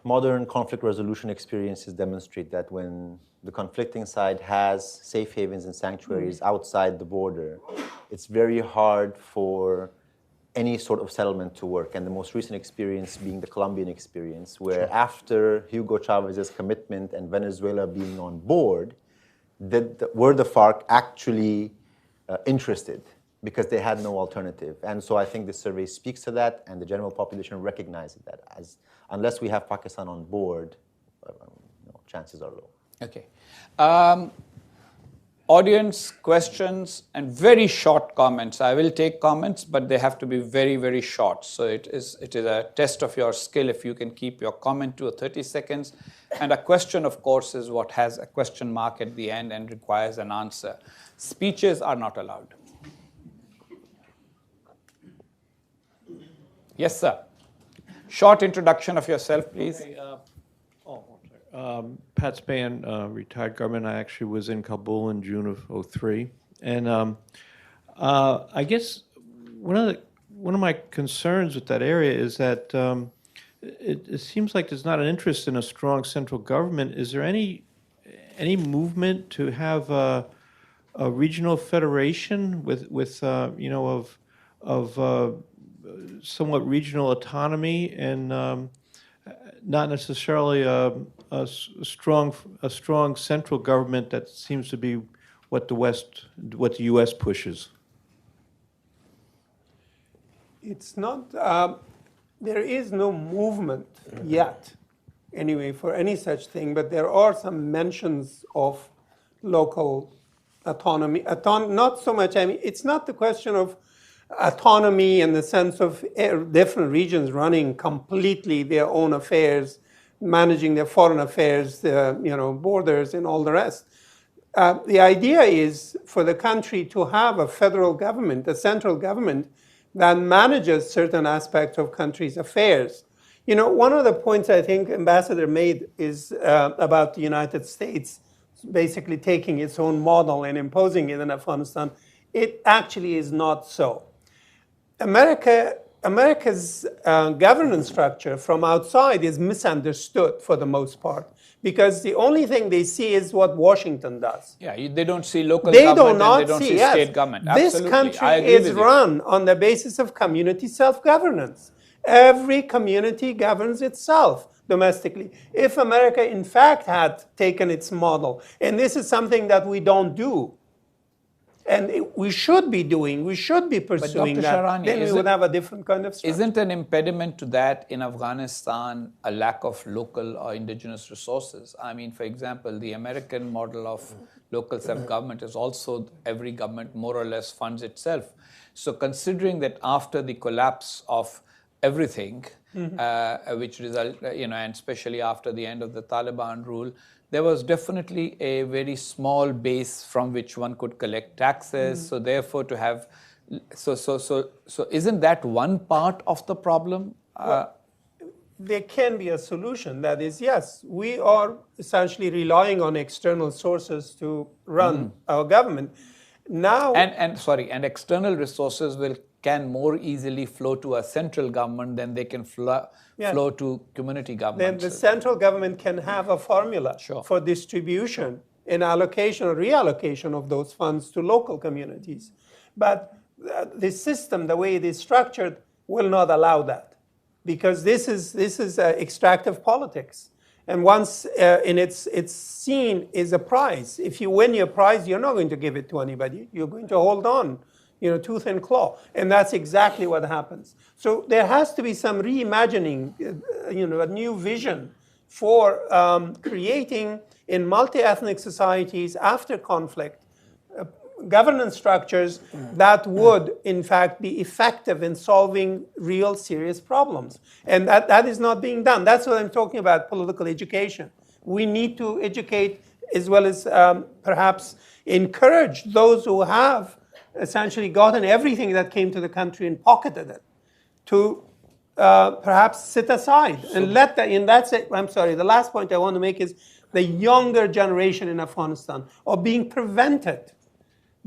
modern conflict resolution experiences demonstrate that when the conflicting side has safe havens and sanctuaries outside the border, it's very hard for any sort of settlement to work. And the most recent experience being the Colombian experience, where after Hugo Chavez's commitment and Venezuela being on board, were the FARC actually interested? Because they had no alternative. And so I think the survey speaks to that, and the general population recognizes that. As unless we have Pakistan on board, chances are low. Okay. Audience questions and very short comments. I will take comments, but they have to be very, very short. So it is a test of your skill if you can keep your comment to 30 seconds. And a question, of course, is what has a question mark at the end and requires an answer. Speeches are not allowed. Yes, sir. Short introduction of yourself, please. Okay, Pat Span, retired government. I actually was in Kabul in June of '03, and I guess one of my concerns with that area is that it seems like there's not an interest in a strong central government. Is there any movement to have a regional federation with somewhat regional autonomy and not necessarily a strong central government that seems to be what the U.S. pushes? It's not. There is no movement yet, anyway, for any such thing. But there are some mentions of local autonomy. Not so much. I mean, it's not the question of autonomy in the sense of different regions running completely their own affairs, managing their foreign affairs, borders and all the rest. The idea is for the country to have a federal government, a central government that manages certain aspects of country's affairs. One of the points I think Ambassador made is about the United States basically taking its own model and imposing it in Afghanistan. It actually is not so. America's governance structure from outside is misunderstood for the most part because the only thing they see is what Washington does. Yeah, they don't see local government and they don't see state government. This country is run on the basis of community self-governance. Every community governs itself domestically. If America, in fact, had taken its model, and this is something that we don't do, and we should be doing, we should be pursuing that, Shahrani, then we would have a different kind of structure. Isn't an impediment to that in Afghanistan a lack of local or indigenous resources? I mean, for example, the American model of local self-government is also every government more or less funds itself. So considering that after the collapse of everything, which result, and especially after the end of the Taliban rule, there was definitely a very small base from which one could collect taxes. So therefore, to have, so isn't that one part of the problem? There can be a solution. That is, yes, we are essentially relying on external sources to run our government. Now, and external resources can more easily flow to a central government than they can flow to community governments. Then the central government can have a formula for distribution and allocation or reallocation of those funds to local communities. But the system, the way it is structured, will not allow that, because this is extractive politics. And once it's seen as a prize, if you win your prize, you're not going to give it to anybody. You're going to hold on, tooth and claw. And that's exactly what happens. So there has to be some reimagining, a new vision for creating in multi-ethnic societies after conflict governance structures that would, in fact, be effective in solving real serious problems. And that is not being done. That's what I'm talking about, political education. We need to educate as well as perhaps encourage those who have essentially gotten everything that came to the country and pocketed it to perhaps sit aside and let that, and that's it. I'm sorry, the last point I want to make is the younger generation in Afghanistan are being prevented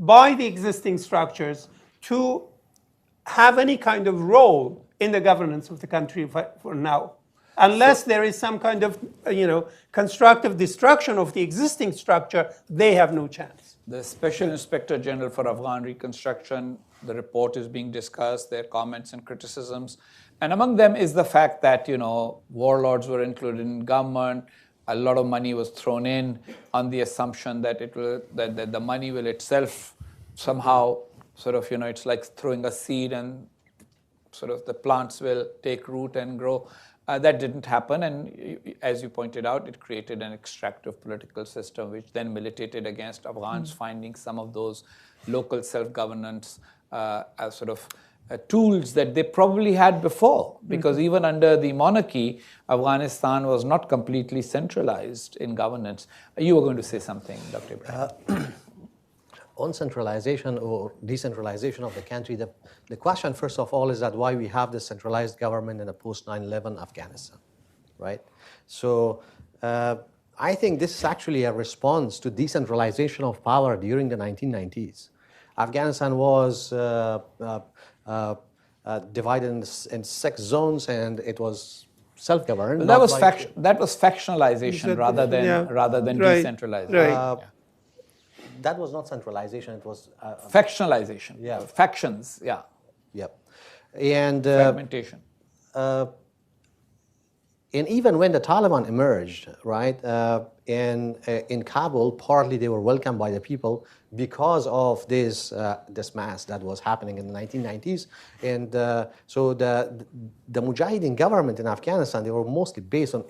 by the existing structures to have any kind of role in the governance of the country for now. Unless there is some kind of, constructive destruction of the existing structure, they have no chance. The Special Inspector General for Afghan Reconstruction, the report is being discussed, their comments and criticisms. And among them is the fact that, warlords were included in government. A lot of money was thrown in on the assumption that that the money will itself somehow sort of, it's like throwing a seed and sort of the plants will take root and grow. That didn't happen, and as you pointed out, it created an extractive political system which then militated against Afghans finding some of those local self-governance as sort of tools that they probably had before, because even under the monarchy, Afghanistan was not completely centralized in governance. You were going to say something, Dr. Ibrahim. On centralization or decentralization of the country, the question, first of all, is that why we have this centralized government in a post-9/11 Afghanistan, right? So I think this is actually a response to decentralization of power during the 1990s. Afghanistan was divided in 6 zones, and it was self-governed. Well, that was factionalization rather than decentralization. Right. That was not centralization. It was factionalization. Yeah. Factions. Yeah. Yep. And fragmentation. And even when the Taliban emerged, right, in Kabul, partly they were welcomed by the people because of this mass that was happening in the 1990s. And so the Mujahideen government in Afghanistan, they were mostly based on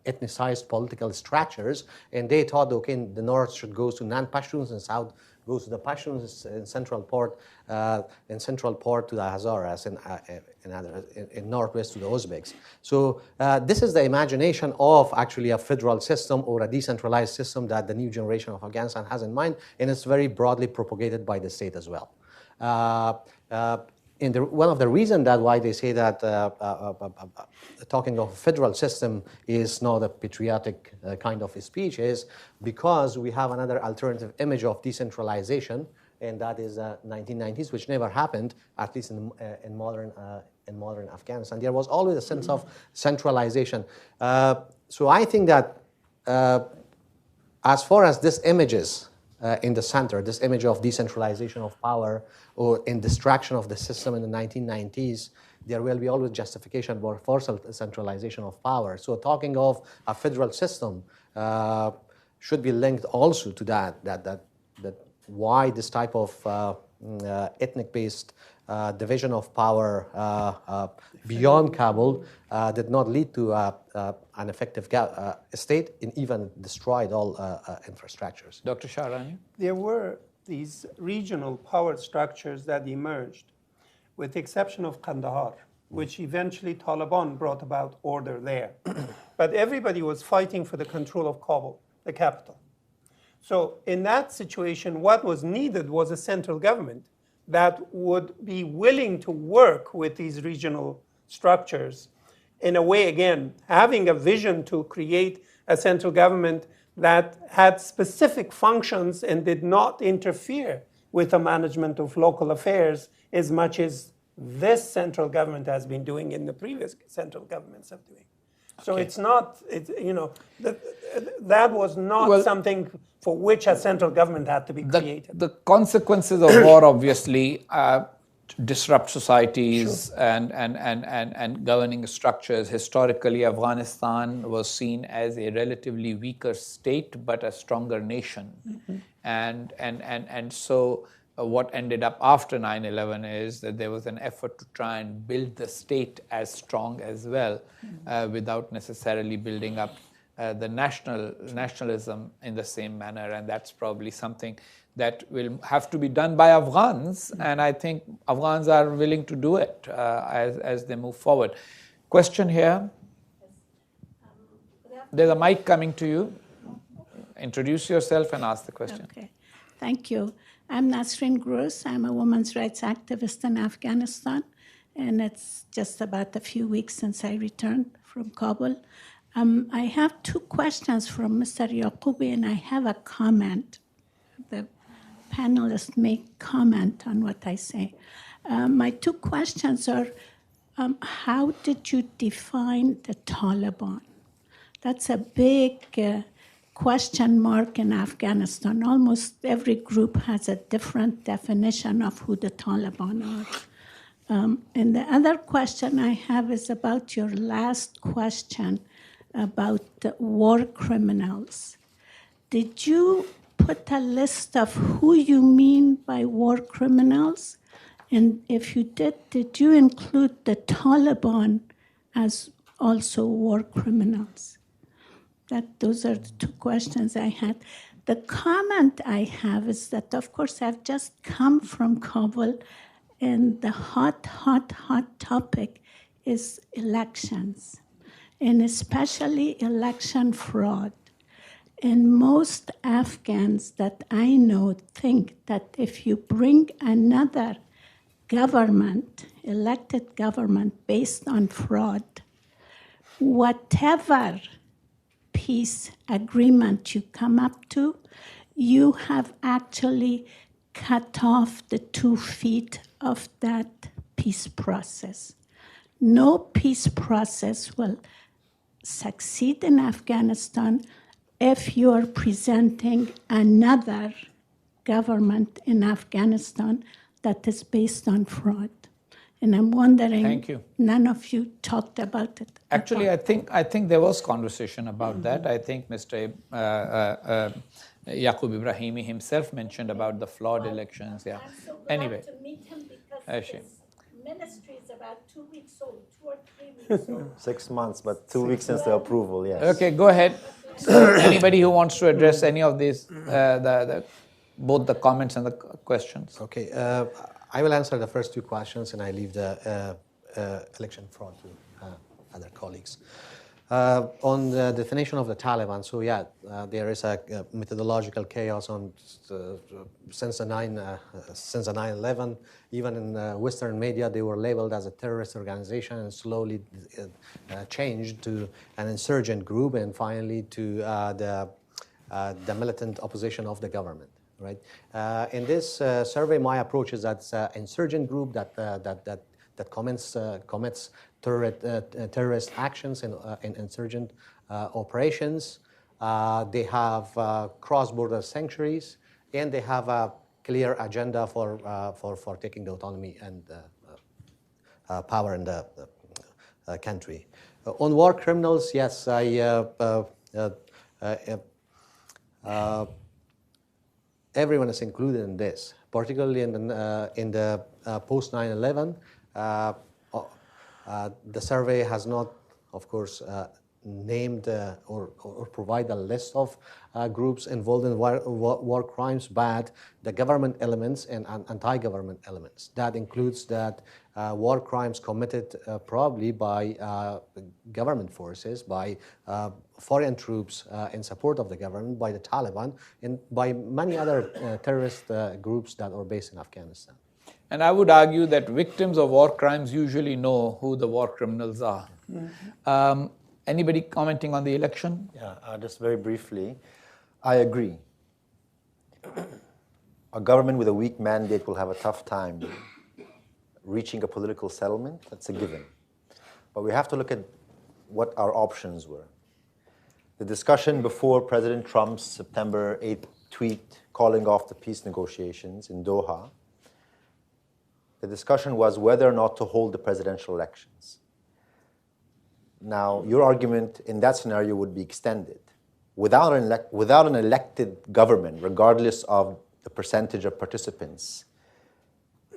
ethnicized political structures. And they thought, okay, the north should go to non-Pashtuns and south goes to the Pashtuns, in central part to the Hazaras, in northwest to the Uzbeks. So this is the imagination of actually a federal system or a decentralized system that the new generation of Afghanistan has in mind, and it's very broadly propagated by the state as well. And one of the reasons that why they say that talking of a federal system is not a patriotic kind of a speech is because we have another alternative image of decentralization, and that is 1990s, which never happened, at least in modern Afghanistan. There was always a sense of centralization. So I think that as far as this images in the center, this image of decentralization of power or in distraction of the system in the 1990s, there will be always justification for centralization of power. So talking of a federal system should be linked also to that why this type of ethnic-based division of power beyond Kabul did not lead to an effective state and even destroyed all infrastructures. Dr. Shahrani? There were these regional power structures that emerged, with the exception of Kandahar, which eventually Taliban brought about order there. But everybody was fighting for the control of Kabul, the capital. So in that situation, what was needed was a central government that would be willing to work with these regional structures in a way, again, having a vision to create a central government that had specific functions and did not interfere with the management of local affairs as much as this central government has been doing and the previous central governments have doing. So it's not, that was not something for which a central government had to be created. The consequences of war obviously disrupt societies and governing structures. Historically, Afghanistan was seen as a relatively weaker state, but a stronger nation. And so what ended up after 9/11 is that there was an effort to try and build the state as strong as well, without necessarily building up the nationalism in the same manner. And that's probably something that will have to be done by Afghans, and I think Afghans are willing to do it as they move forward. Question here. There's a mic coming to you. Introduce yourself and ask the question. Okay, thank you. I'm Nasrin Gross. I'm a women's rights activist in Afghanistan, and it's just about a few weeks since I returned from Kabul. I have two questions from Mr. Yaqubi, and I have a comment. The panelists may comment on what I say. My two questions are, how did you define the Taliban? That's a big question mark in Afghanistan. Almost every group has a different definition of who the Taliban are. And the other question I have is about your last question about war criminals. Did you put a list of who you mean by war criminals? And if you did you include the Taliban as also war criminals? Those are the two questions I had. The comment I have is that, of course, I've just come from Kabul, and the hot topic is elections, and especially election fraud. And most Afghans that I know think that if you bring another government, elected government based on fraud, whatever peace agreement you come up to, you have actually cut off the 2 feet of that peace process. No peace process will succeed in Afghanistan if you are presenting another government in Afghanistan that is based on fraud. And I'm wondering, Thank you. None of you talked about it. Actually, I think there was conversation about that. I think Mr. Yaqub Ibrahimi himself mentioned about the flawed elections. Yeah. I'm so glad Anyway. to meet him because his ministry is about 2 weeks old, 2 or 3 weeks old. 6 months, but 2 weeks since the approval, yes. Okay, go ahead. So anybody who wants to address any of these, both the comments and the questions. Okay, I will answer the first two questions, and I leave the election fraud to other colleagues. On the definition of the Taliban, so there is a methodological chaos on since the 9/11. Even in Western media, they were labeled as a terrorist organization and slowly changed to an insurgent group, and finally to the militant opposition of the government. Right. In this survey, my approach is that it's an insurgent group that commits terrorist actions in insurgent operations. They have cross-border sanctuaries, and they have a clear agenda for taking the autonomy and power in the country. On war criminals, yes, everyone is included in this, particularly in the post 9/11. The survey has not, of course, named or provide a list of groups involved in war crimes, but the government elements and anti-government elements. That includes that war crimes committed probably by government forces, by foreign troops in support of the government, by the Taliban, and by many other terrorist groups that are based in Afghanistan. And I would argue that victims of war crimes usually know who the war criminals are. Mm-hmm. Anybody commenting on the election? Yeah, just very briefly, I agree. A government with a weak mandate will have a tough time reaching a political settlement. That's a given. But we have to look at what our options were. The discussion before President Trump's September 8th tweet calling off the peace negotiations in Doha, the discussion was whether or not to hold the presidential elections. Now, your argument in that scenario would be extended. Without an elected government, regardless of the percentage of participants,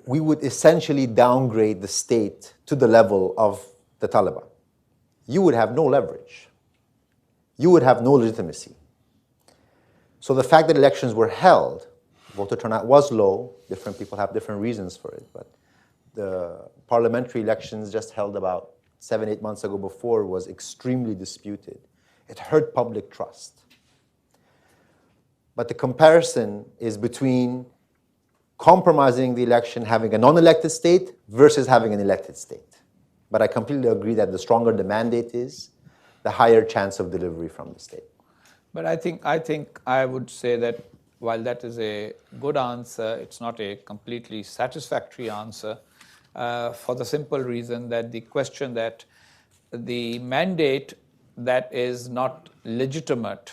we would essentially downgrade the state to the level of the Taliban. You would have no leverage. You would have no legitimacy. So the fact that elections were held, voter turnout was low, different people have different reasons for it, but the parliamentary elections just held about 7-8 months ago before was extremely disputed. It hurt public trust. But the comparison is between compromising the election, having a non-elected state versus having an elected state. But I completely agree that the stronger the mandate is, the higher chance of delivery from the state. But I think I would say that while that is a good answer, it's not a completely satisfactory answer for the simple reason that the question that the mandate that is not legitimate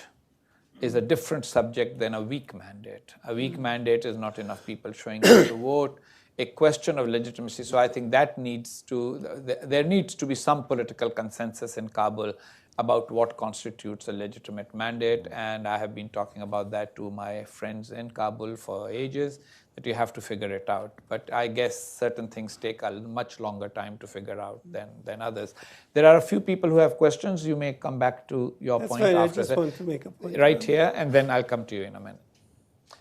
is a different subject than a weak mandate. A weak mandate is not enough people showing up to vote. A question of legitimacy. So I think that there needs to be some political consensus in Kabul about what constitutes a legitimate mandate. And I have been talking about that to my friends in Kabul for ages, that you have to figure it out. But I guess certain things take a much longer time to figure out than others. There are a few people who have questions. You may come back to your That's point fine. after I just that. want to make a point. Right here, and then I'll come to you in a minute.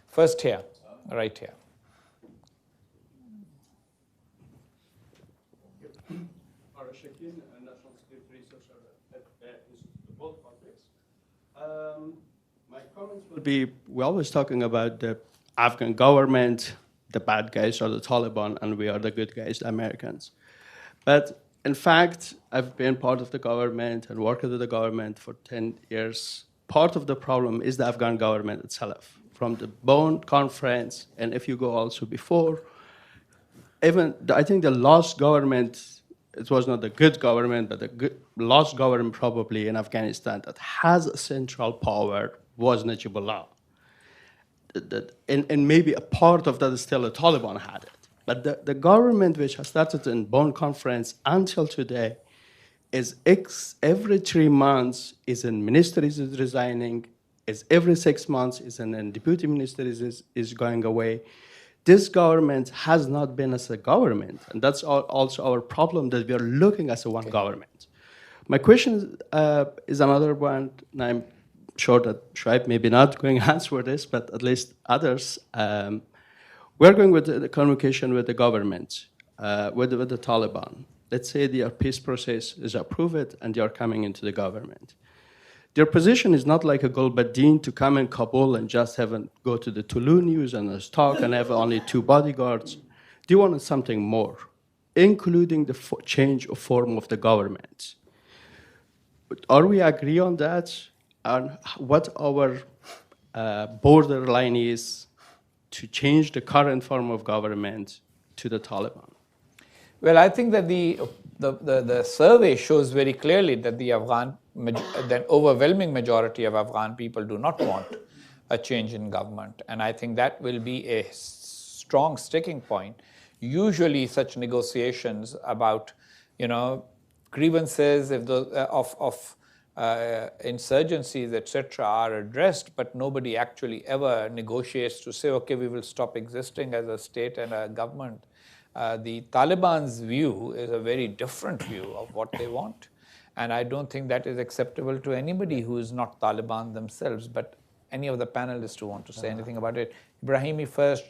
First here, right here. National Security Researcher at both countries. My comments would be, we're always talking about the Afghan government, the bad guys are the Taliban, and we are the good guys, the Americans. But in fact, I've been part of the government and worked with the government for 10 years. Part of the problem is the Afghan government itself. From the Bonn conference, and if you go also before, I think the last government, it was not a good government, but the last government probably in Afghanistan that has a central power was Najibullah. And maybe a part of that is still the Taliban had it. But the government which has started in Bonn conference until today is every 3 months is a minister is resigning, is every 6 months is a deputy minister is going away. This government has not been as a government, and that's also our problem, that we are looking as a one government. My question is another one, and I'm sure that Shoaib maybe not going to answer this, but at least others. We're going with the communication with the government, with the Taliban. Let's say their peace process is approved and they are coming into the government. Their position is not like a Gulbuddin to come in Kabul and just go to the Tulu news and talk and have only 2 bodyguards. They wanted something more, including the change of form of the government. Are we agree on that? And what our borderline is to change the current form of government to the Taliban? Well, I think that the survey shows very clearly that the overwhelming majority of Afghan people do not want a change in government. And I think that will be a strong sticking point. Usually such negotiations about, grievances of insurgencies, etc., are addressed, but nobody actually ever negotiates to say, okay, we will stop existing as a state and a government. The Taliban's view is a very different view of what they want. And I don't think that is acceptable to anybody who is not Taliban themselves. But any of the panelists who want to say anything about it. Ibrahimi first,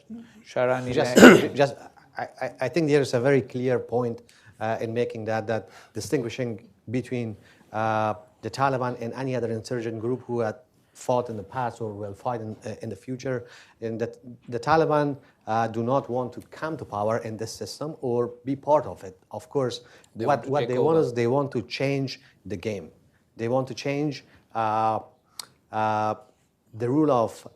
Shahrani. I think there is a very clear point in making that distinguishing between the Taliban and any other insurgent group who had fought in the past or will fight in the future, and that the Taliban do not want to come to power in this system or be part of it. Of course, what they want is they want to change the game. They want to change the rule of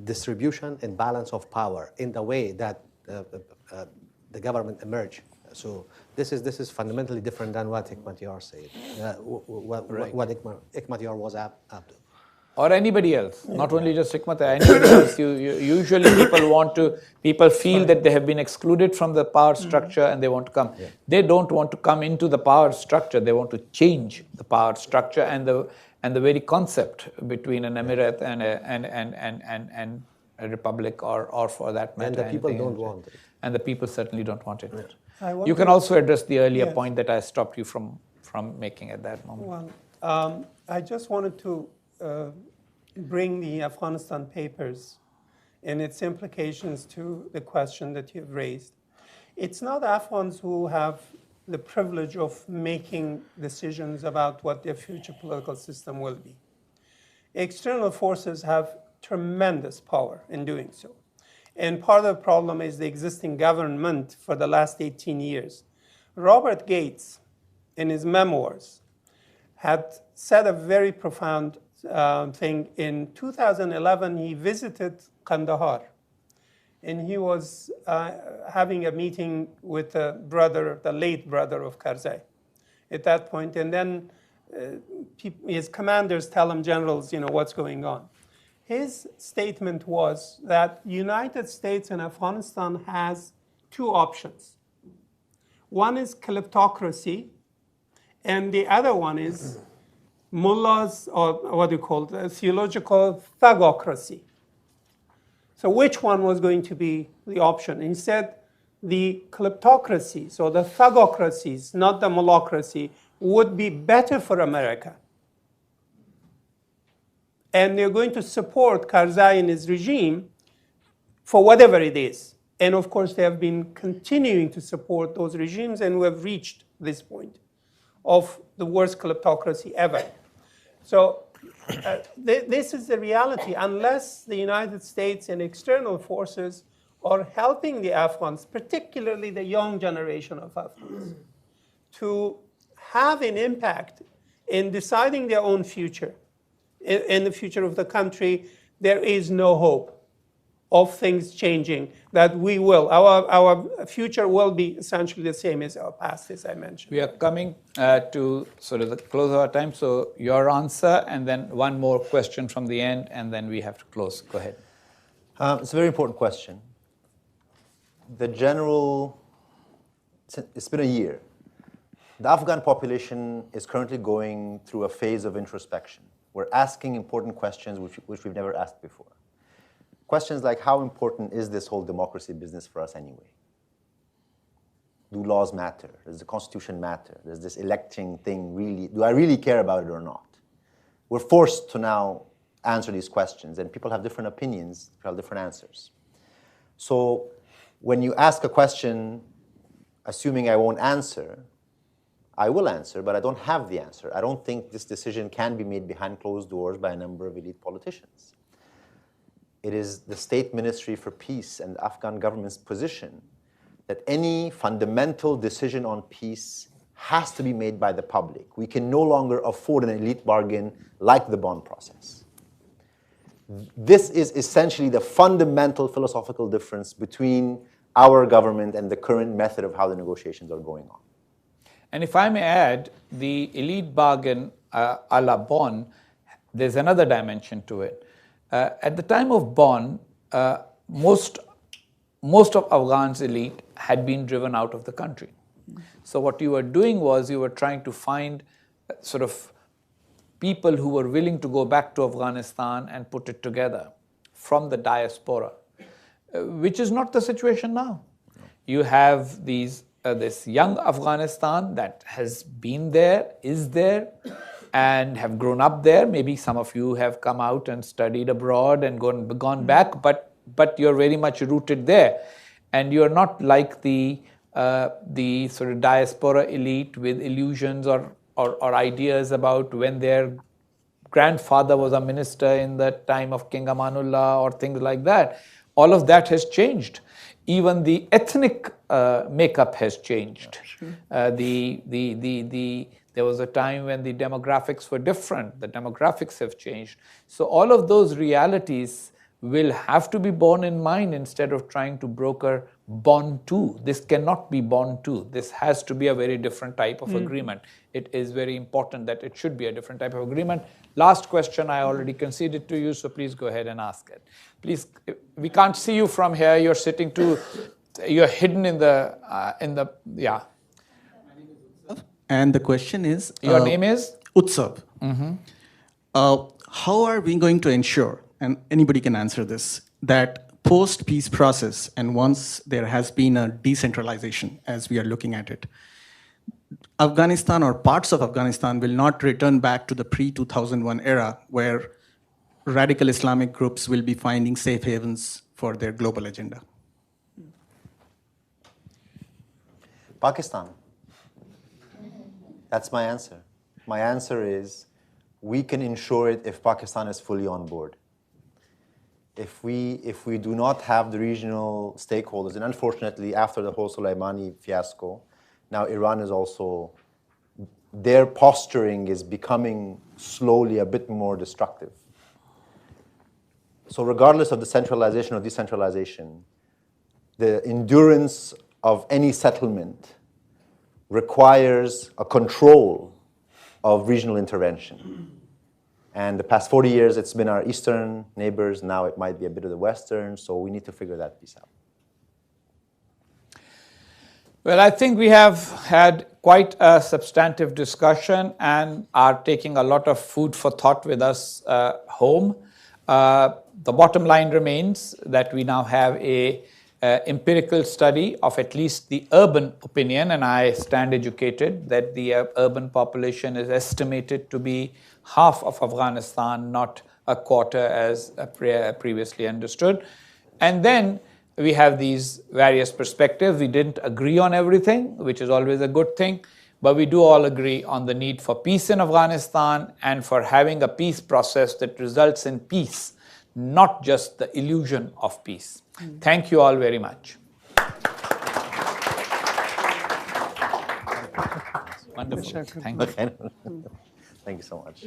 distribution and balance of power in the way that the government emerged So this is fundamentally different than what Hikmatyar said. What Hikmatyar was up to. Or anybody else, not only just Hikmat, anybody else. Usually people feel that they have been excluded from the power structure and they want to come. Yeah. They don't want to come into the power structure. They want to change the power structure and the very concept between an emirate and a republic, or for that matter. And the people don't want it. And the people certainly don't want it. Yeah. You can also address the earlier point that I stopped you from making at that moment. Well, I just wanted to bring the Afghanistan papers and its implications to the question that you've raised. It's not Afghans who have the privilege of making decisions about what their future political system will be. External forces have tremendous power in doing so. And part of the problem is the existing government for the last 18 years. Robert Gates, in his memoirs, had said a very profound thing. In 2011, he visited Kandahar, and he was having a meeting with the late brother of Karzai at that point. And then his commanders tell him, generals, what's going on. His statement was that United States and Afghanistan has two options. One is kleptocracy, and the other one is mullahs, or what do you call it, theological thugocracy. So which one was going to be the option? And he said the kleptocracies or the thugocracies, not the mullahcracy, would be better for America. And they're going to support Karzai and his regime for whatever it is. And of course, they have been continuing to support those regimes, and we have reached this point of the worst kleptocracy ever. So this is the reality. Unless the United States and external forces are helping the Afghans, particularly the young generation of Afghans, to have an impact in deciding their own future, in the future of the country, there is no hope of things changing, that we will. Our future will be essentially the same as our past, as I mentioned. We are coming to sort of the close of our time. So your answer, and then one more question from the end, and then we have to close. Go ahead. It's a very important question. It's been a year. The Afghan population is currently going through a phase of introspection. We're asking important questions which we've never asked before. Questions like, how important is this whole democracy business for us anyway? Do laws matter? Does the Constitution matter? Does this electing thing really, do I really care about it or not? We're forced to now answer these questions, and people have different opinions, people have different answers. So when you ask a question, assuming I won't answer, I will answer, but I don't have the answer. I don't think this decision can be made behind closed doors by a number of elite politicians. It is the State Ministry for Peace and the Afghan government's position that any fundamental decision on peace has to be made by the public. We can no longer afford an elite bargain like the bond process. This is essentially the fundamental philosophical difference between our government and the current method of how the negotiations are going on. And if I may add, the elite bargain a la Bonn, there's another dimension to it. At the time of Bonn, most of Afghan's elite had been driven out of the country. So what you were doing was you were trying to find sort of people who were willing to go back to Afghanistan and put it together from the diaspora, which is not the situation now. You have this young Afghanistan that has been there, is there, and have grown up there. Maybe some of you have come out and studied abroad and gone back, but you're very much rooted there. And you're not like the sort of diaspora elite with illusions or ideas about when their grandfather was a minister in the time of King Amanullah or things like that. All of that has changed. Even the ethnic makeup has changed. There was a time when the demographics were different. The demographics have changed. So all of those realities will have to be borne in mind instead of trying to broker bond two. This cannot be bond two. This has to be a very different type of agreement. It is very important that it should be a different type of agreement. Last question, I already conceded to you, so please go ahead and ask it. Please, we can't see you from here. You're sitting you're hidden in the, yeah. And the question is... Your name is? Utsav. How are we going to ensure, and anybody can answer this, that post-peace process, and once there has been a decentralization, as we are looking at it, Afghanistan or parts of Afghanistan will not return back to the pre-2001 era where radical Islamic groups will be finding safe havens for their global agenda? Pakistan. That's my answer. My answer is we can ensure it if Pakistan is fully on board. If we do not have the regional stakeholders, and unfortunately after the whole Soleimani fiasco, now Iran is also, their posturing is becoming slowly a bit more destructive. So regardless of the centralization or decentralization, the endurance of any settlement requires a control of regional intervention. And the past 40 years, it's been our eastern neighbors. Now it might be a bit of the western. So we need to figure that piece out. Well, I think we have had quite a substantive discussion and are taking a lot of food for thought with us home. The bottom line remains that we now have a empirical study of at least the urban opinion, and I stand educated that the urban population is estimated to be half of Afghanistan, not a quarter as previously understood. And then we have these various perspectives. We didn't agree on everything, which is always a good thing, but we do all agree on the need for peace in Afghanistan and for having a peace process that results in peace, not just the illusion of peace. Thank you all very much. Wonderful. Thank you. Thank you so much.